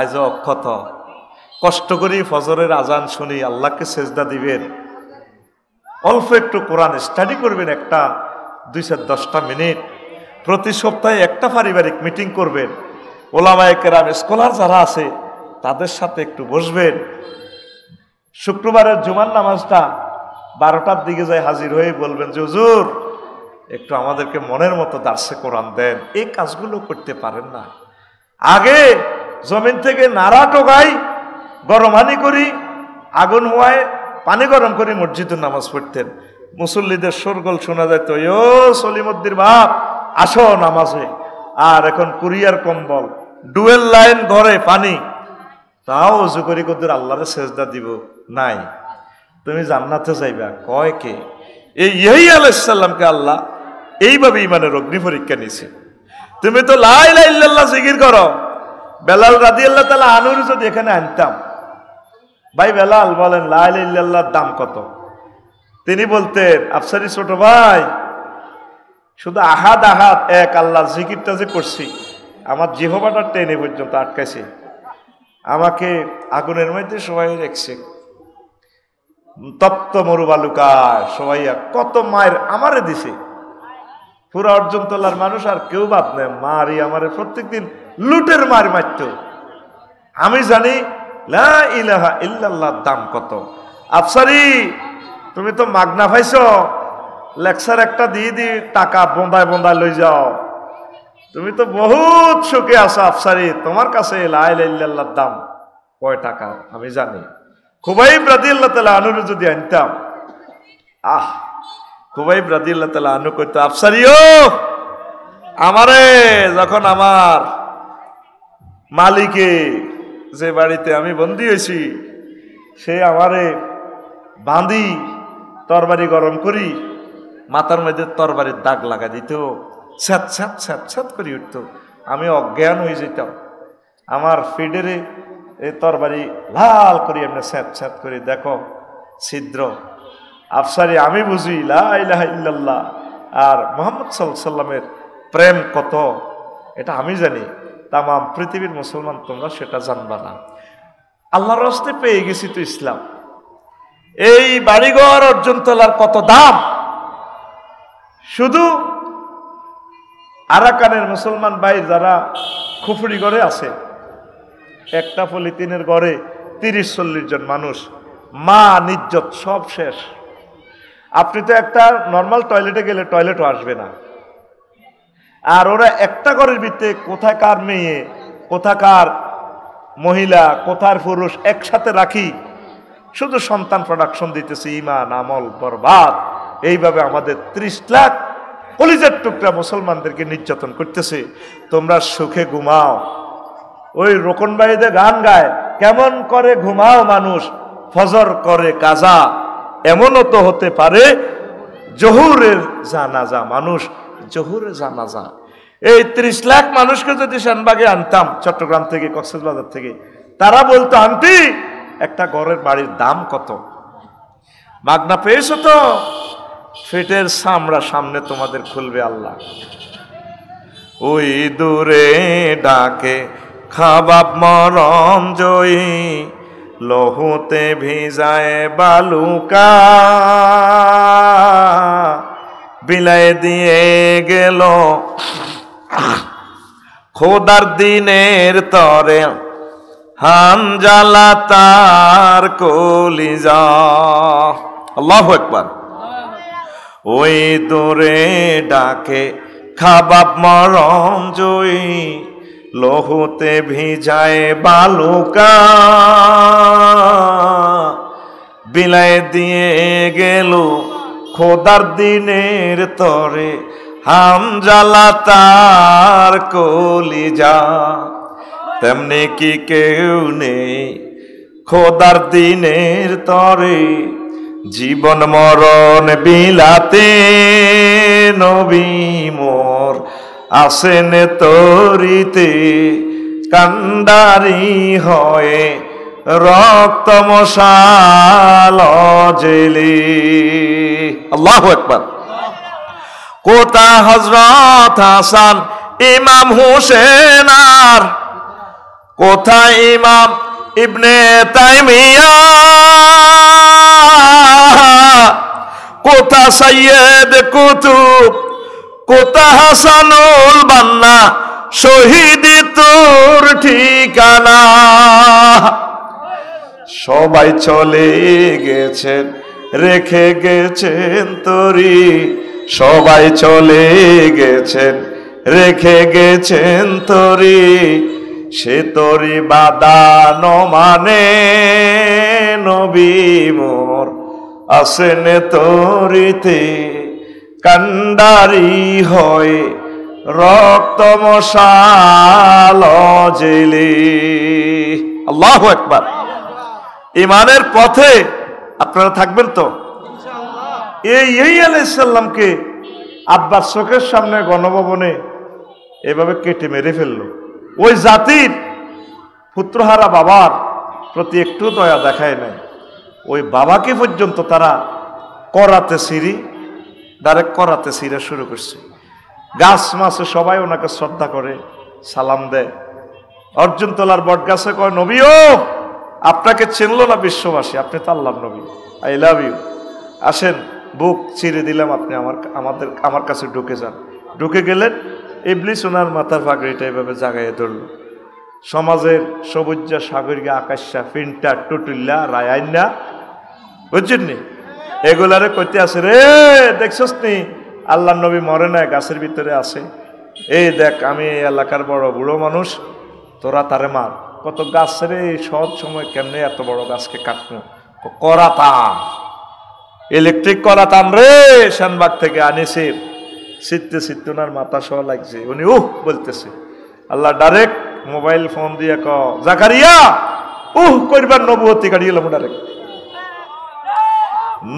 S1: আজ অক্ষত কষ্ট করি ফজরের আজান শুনি, আল্লাহকে সেজদা দিবেন, অল্প একটু কোরআন স্টাডি করবেন, একটা 2-10টা মিনিট প্রতি সপ্তাহে একটা পারিবারিক মিটিং করবেন, ওলামায়ে কেরাম স্কলার যারা আছে তাদের সাথে একটু বসবেন। শুক্রবারের জুমার নামাজটা 12টার দিকে যাই হাজির হয়ে বলবেন যে হুজুর একটু আমাদেরকে মনের মতো দার্সে কোরআন দেন। এই কাজগুলো করতে পারেন না। আগে জমিন থেকে নাড়া টোকাই, গরম পানি করি, আগুন হওয়ায় পানি গরম করে মসজিদে নামাজ পড়তেন। মুসল্লিদের শোরগোল শোনা যেত, ও সলিমুদ্দির বাপ আসো নামাজে। আর এখন কুরিয়ার কম্বল, ডুয়েল লাইন ঘরে পানি, তাও অজু করি কদ্দুর আল্লাহরে সেজদা দিব নাই। তুমি জান্নাতে যাইবা কয় কে? এই ইয়াহিয়া আলাইহিস সালামকে আল্লাহ এইভাবে ইমানের অগ্নি পরীক্ষা নিছে। তুমি তো লা ইলাহা ইল্লাল্লাহ জিকির করো। বেলাল রাদিয়াল্লাহু তাআলা আনহুর যদি এখানে আনতাম, ভাই বেলাল বলেন লা ইলাহা ইল্লাল্লাহর দাম কত? তিনি বলতেন, আফসারি ছোট ভাই, শুধু আহাদ আহাদ এক আল্লাহর জিকিরটা যে করছি, আমার জিহ্বাটা টেনে পর্যন্ত আটকাইছে, আমাকে আগুনের মধ্যে সবাই রেখেছে, তপ্ত মরুবালুকায় সবাই কত মায়ের আমারে দিছে। পুরা অর্জন তোলার মানুষ আর কেউ বাদ নেই, মারি আমারে প্রত্যেকদিন লুটের মার মারত। আমি জানি লা ইলাহা ইল্লাল্লাহর দাম কত। আফসারি তুমি তো মাগনা পাইছো, লেকচার একটা দিয়ে দি টাকা বন্দায় বন্দায় লই যাও, তুমি তো বহুত সুখে আছো আফসারি, তোমার কাছে লা ইলাহা ইল্লাল্লাহর দাম কয় টাকা আমি জানি। খুবাইব রাদিয়াল্লাহু তাআলা আনহু যদি আনতাম, খুবাইব রাদিয়াল্লাহু তাআলা আনহু কইতো, আফসারিও আমারে যখন আমার মালিকে যে বাড়িতে আমি বন্দী হয়েছি সে আমারে বাঁধি তরবারি গরম করি মাথার মধ্যে তরবারির দাগ লাগা দিত, ছ্যাঁত ছ্যাঁত ছ্যাঁত ছ্যাঁত করে উঠত, আমি অজ্ঞান হয়ে যেতাম, আমার ফিডেরে এই তরবারি লাল করে এমনি ছ্যাঁত ছ্যাঁত করে দেখো ছিদ্র। আফসারি আমি বুঝি লা ইলাহা ইল্লাল্লাহ আর মুহাম্মদ সাল্লাল্লাহু আলাইহি সাল্লামের প্রেম কত এটা আমি জানি, তামাম পৃথিবীর মুসলমান তোমরা সেটা জানবা না। আল্লাহর রাস্তায় পেয়ে গেছি তো ইসলাম। এই বাড়িঘর অর্জন তোলার কত দাম, শুধু আরাকানের মুসলমান ভাই যারা খুফরি ঘরে আছে, একটা পলিথিনের ঘরে 30-40 জন মানুষ, মা নিজ্জত সব শেষ। আপনি তো একটা নর্মাল টয়লেটে গেলে টয়লেটও আসবে না, আর ওরা একটা ঘরের ভিতরে কোথাকার মেয়ে কোথাকার মহিলা কোথার পুরুষ একসাথে রাখি, শুধু সন্তান প্রোডাকশন দিতেছে, ইমান আমল বরবাদ। এইভাবে আমাদের 30 লাখ কলিজার টুকরা মুসলমানদেরকে নির্যাতন করতেছে। তোমরা সুখে ঘুমাও, ওই রোকন ভাইদের গান গায়, কেমন করে ঘুমাও মানুষ ফজর করে কাজা, এমনও তো হতে পারে জহুরের জানাজা, মানুষ জহুরের জানাজা। এই 30 লাখ মানুষকে যদি শানবাগে আনতাম চট্টগ্রাম থেকে কক্সবাজার থেকে, তারা বলতো আন্টি একটা ঘরের বাড়ির দাম কত, মাগনা পেয়েছো তো, ফেটের সামরা সামনে তোমাদের খুলবে আল্লাহ। ওই দূরে ডাকে খাবাব মরম জয়ী, লহুতে ভিজায় বালুকা, বিলায় দিয়ে গেল খোদার দিনের তরে, হানজালা তার কলিজা। আল্লাহু আকবার। ওই দূরে ডাকে খাবাব মরম জয়ী, লহুতে ভিজায় বালুকা, বিলায় দিয়ে গেল খোদার দিনের তরে, হামজালা তার কলিজা। তেমনি কি কেউ নেই খোদার দিনের তরে, জীবন মরণ বিলাতে নবী মোর আসেন তরিতে, কান্ডারি হয়ে রক্ত মশাল জেলে। আল্লাহু আকবার। কোথা হযরত হাসান ইমাম হুসেন আর কোথায় ইমাম ইবনে তাইমিয়া, কোথা সৈয়দ কুতুব, কোথা হাসানুল বান্না, শহীদ তোর ঠিকানা। সবাই চলে গেছেন রেখে গেছেন তরি, সবাই চলে গেছেন রেখে গেছেন তরি, সে তরি বাদানো মানে নবী মোর আসেন তরিতে, কান্ডারি হয় রক্ত মশাল জেলে। আল্লাহু আকবার। ইমানের পথে আপনারা থাকবেন তো? এই আলাইহিস সালামকে আব্বাস চোখের সামনে গণভবনে এভাবে কেটে মেরে ফেললো। ওই জাতির পুত্রহারা বাবার প্রতি একটু দয়া দেখায় নাই। ওই বাবাকে পর্যন্ত তারা করাতে সিঁড়ি ডাইরেক্ট করাতে সিঁড়া শুরু করছে। গাছ মাছে সবাই ওনাকে শ্রদ্ধা করে সালাম দেয়। অর্জুন তলার বট গাছে কয়, নবীও আপনাকে চিনল না বিশ্ববাসী, আপনি তো আল্লাহর নবী, আই লাভ ইউ, আসেন বুক চিরে দিলাম, আপনি আমার কাছে ঢুকে যান। ঢুকে গেলেন, ইবলিস ওনার মাথার পাগড়িটা এভাবে জাগাইয়ে ধরল। সমাজের সবুজা সাগরিকা আকাশা ফিনটা টুটুল্লা রায়াইনা বুঝছেন নি এগুলারে কইতে আছে রে দেখছস নি আল্লাহ নবী মরে না গাছের ভিতরে আছে এই দেখ আমি এই এলাকার বড় বুড়ো মানুষ তোরা তারে মার কত গাছ রে সৎ সময় কেমনে এত বড় গাছকে কাটনো করাতাম ইলেকট্রিক করাতাম রে শানবাগ থেকে আনিছি সিটতে সিটতে ওনার মাথা সহ লাগছে উনি বলতেছে আল্লাহ ডাইরেক্ট মোবাইল ফোন দিয়ে ক জাকারিয়া করবার নবুয়তি কাটিয়ে এলাম ডাইরেক্ট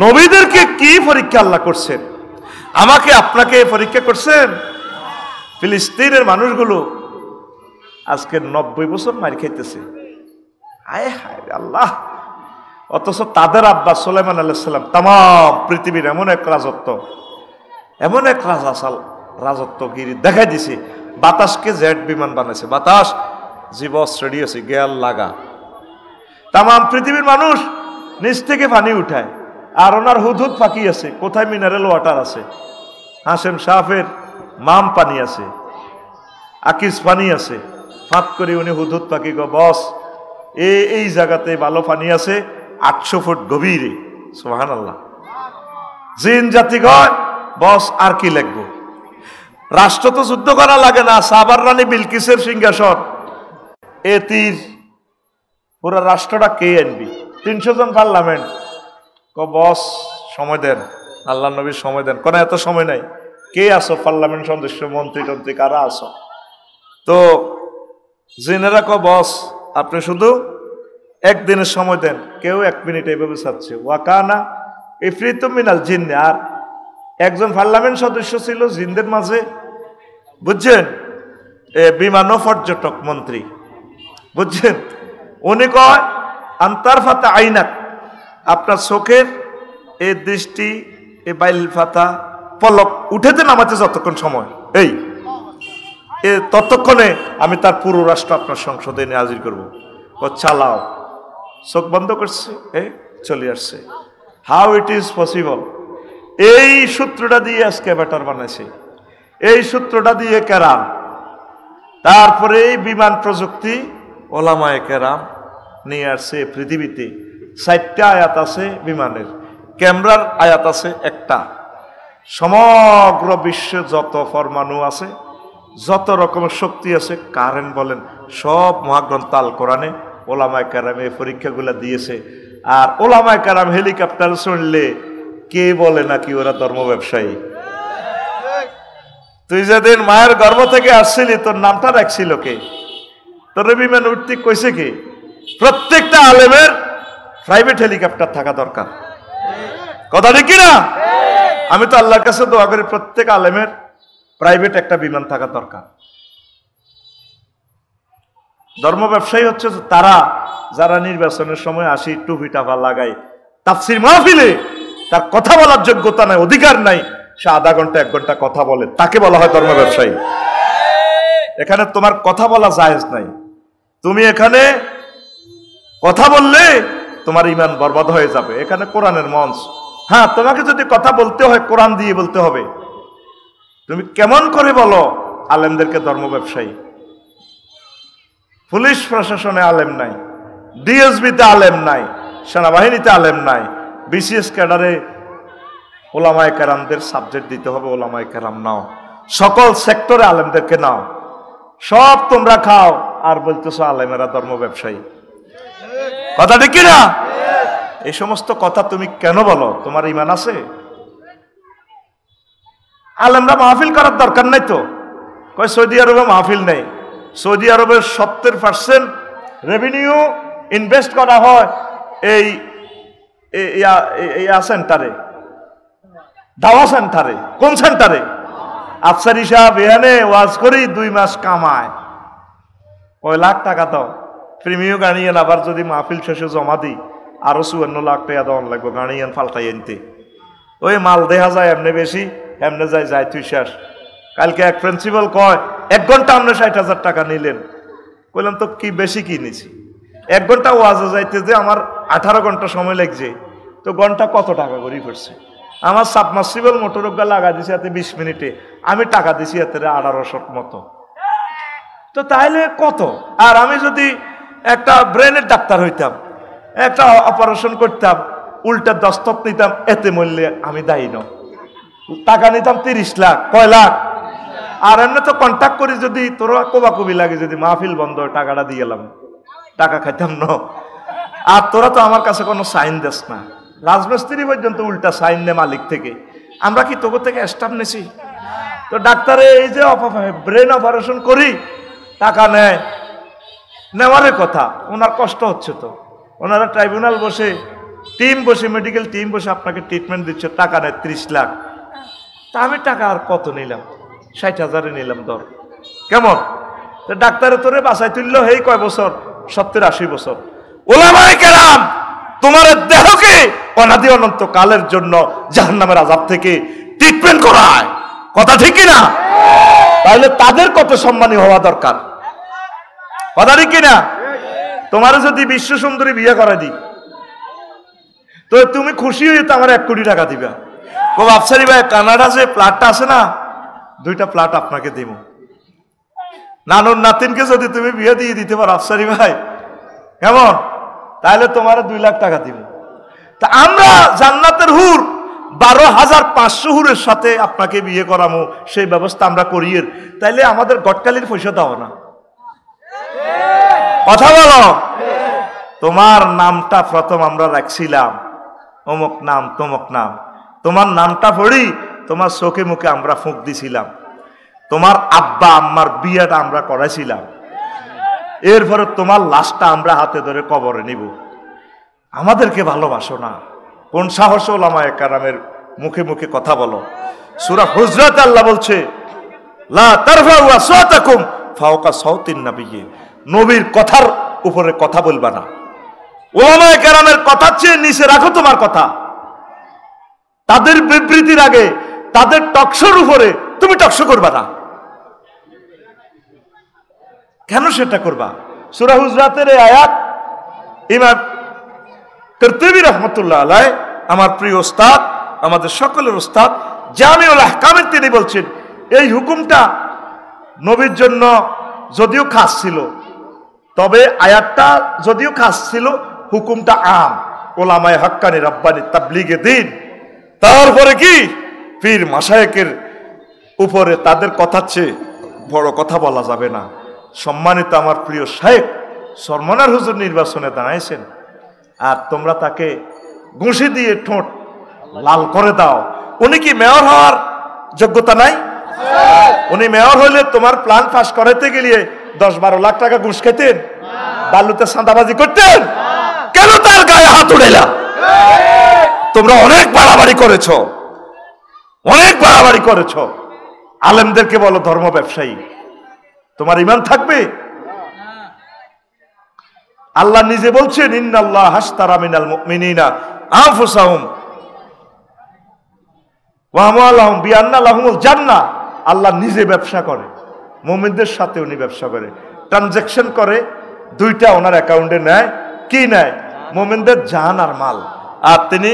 S1: নবীদেরকে কি পরীক্ষা আল্লাহ করছেন আমাকে আপনাকে পরীক্ষা করছেন ফিলিস্তিনের মানুষগুলো আজকে 90 বছর মার খাইতেছে আয় হায় আল্লাহ অথচ তাদের আব্বা সুলাইমান আলাইহিস সালাম তাম পৃথিবীর এমন এক রাজত্ব এমন এক রাজত্বগিরি দেখাই দিছে বাতাসকে জেট বিমান বানাইছে বাতাস জীবস রেডি আছে গেল লাগা তাম পৃথিবীর মানুষ নিচ থেকে পানি উঠায় আর ওনার হুদহুদ ফাঁকি আছে কোথায় মিনারেল ওয়াটার আছে হাসেম সাহেবের মাম পানি আছে আকিস পানি আছে ফাঁক করে উনি হুদহুদ ফাঁকি গো বস এই জায়গাতে ভালো পানি আছে 800 ফুট গভীরে সুবহানাল্লাহ জিন জাতি কয় বস আর কি লিখবো রাষ্ট্র তো যুদ্ধ করা লাগে না সাবার রানী বিলকিসের সিংহাসন এ তীর পুরো রাষ্ট্রটা কে আনবি 300 জন পার্লামেন্ট বস সময় দেন আল্লাহ নবীর সময় দেন কোন এত সময় নাই কে আসো পার্লামেন্ট সদস্য মন্ত্রী টন্ত্রী কারা আসো তো জিনেরা বস আপনি শুধু একদিনের সময় দেন কেউ 1 মিনিট এইভাবে চাচ্ছে ওয়াকানা ইফরিতু মিনাল জিন্নে আর একজন পার্লামেন্ট সদস্য ছিল জিনদের মাঝে বুঝছেন বিমান ও পর্যটক মন্ত্রী বুঝছেন উনি কয় আন্তারফাতা আইনাক আপনার চোখের এই দৃষ্টি এই বাইল ফাতা পলক উঠেতে নামাতে যতক্ষণ সময় এই ততক্ষণে আমি তার পুরো রাষ্ট্র আপনার সংসদে এনে হাজির করবো ও চালাও চোখ বন্ধ করছে চলে আসছে হাউ ইট ইজ পসিবল এই সূত্রটা দিয়ে আজকে ব্যাটার বানাইছে এই সূত্রটা দিয়ে কেরাম তারপরে এই বিমান প্রযুক্তি ওলামায়ে কেরাম নিয়ে আসছে পৃথিবীতে 4টা আয়াত আছে বিমানের ক্যামেরার আয়াত আছে একটা সমগ্র বিশ্বে যত পরমাণু আছে যত রকমের শক্তি আছে কারেন্ট বলেন সব মহাগ্রন্থ আল কোরআনে ওলামায়ে কেরাম এই পরীক্ষাগুলো দিয়েছে আর ওলামায়ে কেরাম হেলিকপ্টার শুনলে কে বলে নাকি ওরা ধর্ম ব্যবসায়ী তুই যেদিন মায়ের গর্ভ থেকে আসছিলি তোর নামটা রাখছিল কে তোর বিমান উঠতে কইছে কে প্রত্যেকটা আলেমের প্রাইভেট হেলিকপ্টার থাকা দরকার কথা ঠিক কিনা আমি তো আল্লাহর কাছে দোয়া করি প্রত্যেক আলেমের প্রাইভেট একটা বিমান থাকা দরকার ধর্ম ব্যবসায়ী হচ্ছে তারা যারা নির্বাচনের সময় আসি টুপি টাপা লাগায় তাফসির মাহফিলে তার কথা বলার যোগ্যতা নাই অধিকার নাই সে আধা ঘন্টা 1 ঘন্টা কথা বলে তাকে বলা হয় ধর্ম ব্যবসায়ী এখানে তোমার কথা বলা জায়েজ নাই তুমি এখানে কথা বললে তোমার ঈমান বরবাদ হয়ে যাবে এখানে কোরআনের মঞ্চ হ্যাঁ তোমাকে যদি কথা বলতে হয় কোরআন দিয়ে বলতে হবে তুমি কেমন করে বলো আলেমদেরকে ধর্ম ব্যবসায়ী পুলিশ প্রশাসনে আলেম নাই ডিএসবিতে আলেম নাই সেনাবাহিনীতে আলেম নাই বিসিএস ক্যাডারে ওলামায়ে কেরামদের সাবজেক্ট দিতে হবে ওলামায়ে কেরাম নাও সকল সেক্টরে আলেমদেরকে নাও সব তোমরা খাও আর বলতেছো আলেমেরা ধর্ম ব্যবসায়ী কথা ঠিক কিনা এই সমস্ত কথা তুমি কেন বলো তোমার ঈমান আছে আলেমরা মাহফিল করার দরকার নাই তো কয় সৌদি আরবে মাহফিল নেই সৌদি আরবের 70% রেভিনিউ ইনভেস্ট করা হয় এই সেন্টারে দাওয়া সেন্টারে কোন সেন্টারে আফসারি সাহেব এখানে ওয়াজ করি 2 মাস কামায় কয় লাখ টাকা দাও প্রিমিয় গাড়িয়ান আবার যদি মাহফিল শেষে জমা দিই আরো 54 লাখ টাকা দেওয়ান লাগবে গাড়িয়ান পাল্টাই আনতে ওই মাল দেখা যায় এমনি বেশি এমনি যায় তুই শেষ কালকে এক প্রিন্সিপাল কয় 1 ঘন্টা আপনি 60,000 টাকা নিলেন বললাম তো কি বেশি কি নিছি 1 ঘন্টা ওয়াজে যাইতে যে আমার 18 ঘন্টা সময় লাগছে তো ঘন্টা কত টাকা করে পড়ছে আমার সাবমার্সিবল মোটর লাগা দিছি এতে 20 মিনিটে আমি টাকা দিছি এতে 1800 মতো তো তাহলে কত? আর আমি যদি একটা ব্রেনের ডাক্তার হইতাম, একটা অপারেশন করতাম, উল্টা দস্তক নিতাম, এতে মূল্যে আমি দায়ী ন, টাকা নিতাম 30 লাখ, কয় লাখ? আর এমনি তো কন্ট্যাক্ট করি, যদি তোরা কোবাকুবি লাগে, যদি মাহফিল বন্ধ টাকাটা দিয়ে গেলাম, টাকা খাইতাম ন। আর তোরা তো আমার কাছে কোনো সাইন দেস না, রাজমিস্ত্রি পর্যন্ত উল্টা সাইন নে মালিক থেকে। আমরা কি তোকে থেকে স্টাফ নেছি? তো ডাক্তারে এই যে ব্রেন অপারেশন করি, টাকা নেয়, নেওয়ার কথা, ওনার কষ্ট হচ্ছে তো, ওনারা ট্রাইব্যুনাল বসে, টিম বসে, মেডিকেল টিম বসে আপনাকে ট্রিটমেন্ট দিচ্ছে, টাকা নেয় 30 লাখ। তা আমি টাকা আর কত নিলাম? 60,000 নিলাম ধর, কেমন? তো ডাক্তারে তোরে বাসায় তুললো এই কয় বছর, 70-80 বছর। ওলামায়ে কেরাম তোমার দেহকে অনাদি অনন্ত কালের জন্য জাহান্নামের আযাব থেকে ট্রিটমেন্ট করায়, কথা ঠিক কিনা? তাহলে তাদের কত সম্মানী হওয়া দরকার, কথা ঠিক কিনা? তোমার যদি বিশ্ব সুন্দরী বিয়ে করে দিই, তো তুমি খুশি হয়ে তো আমার 1 কোটি টাকা দিবা। ও আফসারি ভাই, কানাডা যে প্লাটটা আছে না, 2টা প্লাট আপনাকে দিব। নানুর নাতিনকে যদি তুমি বিয়ে দিয়ে দিতে পারো আফসারি ভাই, কেমন? তাহলে তোমার 2 লাখ টাকা দিব। তা আমরা জান্নাতের হুর 12,500 হুরের সাথে আপনাকে বিয়ে করামো, সেই ব্যবস্থা আমরা করিয়ে, তাইলে আমাদের গটকালির পয়সা দাও না, কথা বলো। তোমার নামটা প্রথম আমরা রাখছিলাম অমুক নাম তমুক নাম, তোমার নামটা পড়ি তোমার চোখে মুখে আমরা ফুঁক দিছিলাম, তোমার আব্বা আম্মার বিয়েটা আমরা করাইছিলাম, এরপরে তোমার লাশটা আমরা হাতে ধরে কবরে নিব। আমাদেরকে ভালোবাসো না? কোন সাহস ওলামায়ে কেরামের মুখে মুখে কথা বলো? সূরা হুজরাত আল্লাহ বলছে, লা তারফাউ আসওয়াতাকুম ফাওকা সাওতিন নাবিয়্যি, নবীর কথার উপরে কথা বলবা না। ওলামায়ে কেরামের কথার চেয়ে নিচে রাখো তোমার কথা। তাদের বিবৃতির আগে, তাদের টকশোর উপরে তুমি টকশো করবা না। কেন সেটা করবা? সূরা হুজরাতের এই আয়াত ইমাম কুরতুবী রাহমাতুল্লাহ আলাইহি, আমার প্রিয় ওস্তাদ, আমাদের সকলের ওস্তাদ, জামিউল আহকামে তিনি বলছেন, এই হুকুমটা নবীর জন্য যদিও খাস ছিল, তবে আয়াতটা যদিও খাস ছিল, হুকুমটা আম, ওলামায়ে হক্কানি রব্বানি তাবলীগে দ্বীন। তারপরে কি পীর মাশায়েখের উপরে তাদের কথার চেয়ে বড় কথা বলা যাবে না। সম্মানিত আমার প্রিয় শায়েখ সরমনার হুজুর নির্বাচনে দাঁড়াইছেন, আর তোমরা তাকে ঘুষি দিয়ে ঠোঁট লাল করে দাও। উনি কি মেয়র হওয়ার যোগ্যতা নাই? উনি মেয়র হইলে তোমার প্ল্যান পাস করাইতে গেলে 10-12 লাখ টাকা ঘুষ খেতেন, বালুতে সাদাবাজি করতেন, কেন তার গায়ে হাত উড়াইলা? তোমরা অনেক বাড়াবাড়ি করেছ, অনেক বাড়াবাড়ি করেছ। আলেমদেরকে বলো ধর্ম ব্যবসায়ী, তোমার ঈমান থাকবে? আল্লাহ নিজে বলছেন, ইন্নাল্লাহ হাশতারা মিনাল মুমিনিনা আনফুসাহুম ওয়া আমওয়ালাহুম বিআন্না লাহুমুল জান্নাহ। আল্লাহ নিজে ব্যবসা করে, মুমিনদের সাথে উনি ব্যবসা করে, ট্রানজাকশন করে, 2টা ওনার অ্যাকাউন্টে নেয়। কি নেয়? মুমিনদের জান আর মাল। আর তিনি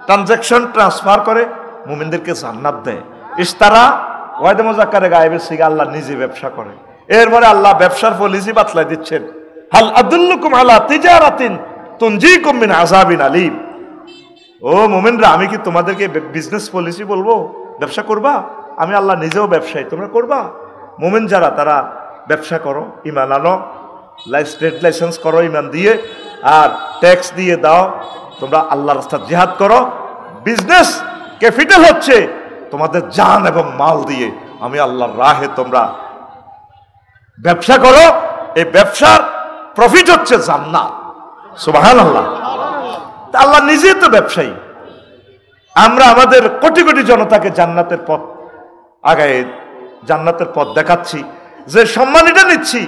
S1: ট্রানজাকশন ট্রান্সফার করে মুমিনদেরকে জান্নাত দেয়। ইশতারা ওয়াদে মুযাক্কারে গায়েবের সিগা আল্লাহ নিজে ব্যবসা করে। এরপরে আল্লাহ ব্যবসার পলিসি বাতলাই দিচ্ছেন, হাল আদুল্লুকুম আলা তিজারাতিন তুনজিকুম মিন আযাবিন আলীম। ও মুমিনরা, আমি কি তোমাদেরকে বিজনেস পলিসি বলবো? ব্যবসা করবা? আমি আল্লাহ নিজেও ব্যবসায়ী, তোমরা করবা? মুমিন যারা, তারা ব্যবসা করো, ঈমান আনো, ট্রেড লাইসেন্স করো ঈমান দিয়ে, আর ট্যাক্স দিয়ে দাও, তোমরা আল্লাহর রাস্তায় জিহাদ করো। বিজনেস ক্যাপিটাল হচ্ছে তোমাদের জান এবং মাল দিয়ে। আমি আল্লাহর রাহে তোমরা ব্যবসা করো, এই ব্যবসার প্রফিট হচ্ছে জান্নাত। সুবহানাল্লাহ। আল্লাহ নিজে তো ব্যবসায়ী। আমরা আমাদের কোটি কোটি জনতাকে জান্নাতের পথ আগায়, জান্নাতের পথ দেখাচ্ছি, যে সম্মানিটা নিচ্ছি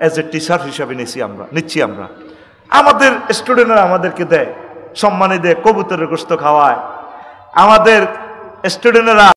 S1: এজ এ টিচার হিসাবে নিচ্ছি আমরা। আমাদের স্টুডেন্টরা আমাদেরকে দেয়, সম্মানী দেয়, কবুতরের গোশত খাওয়ায়। আমাদের স্টুডেন্টরা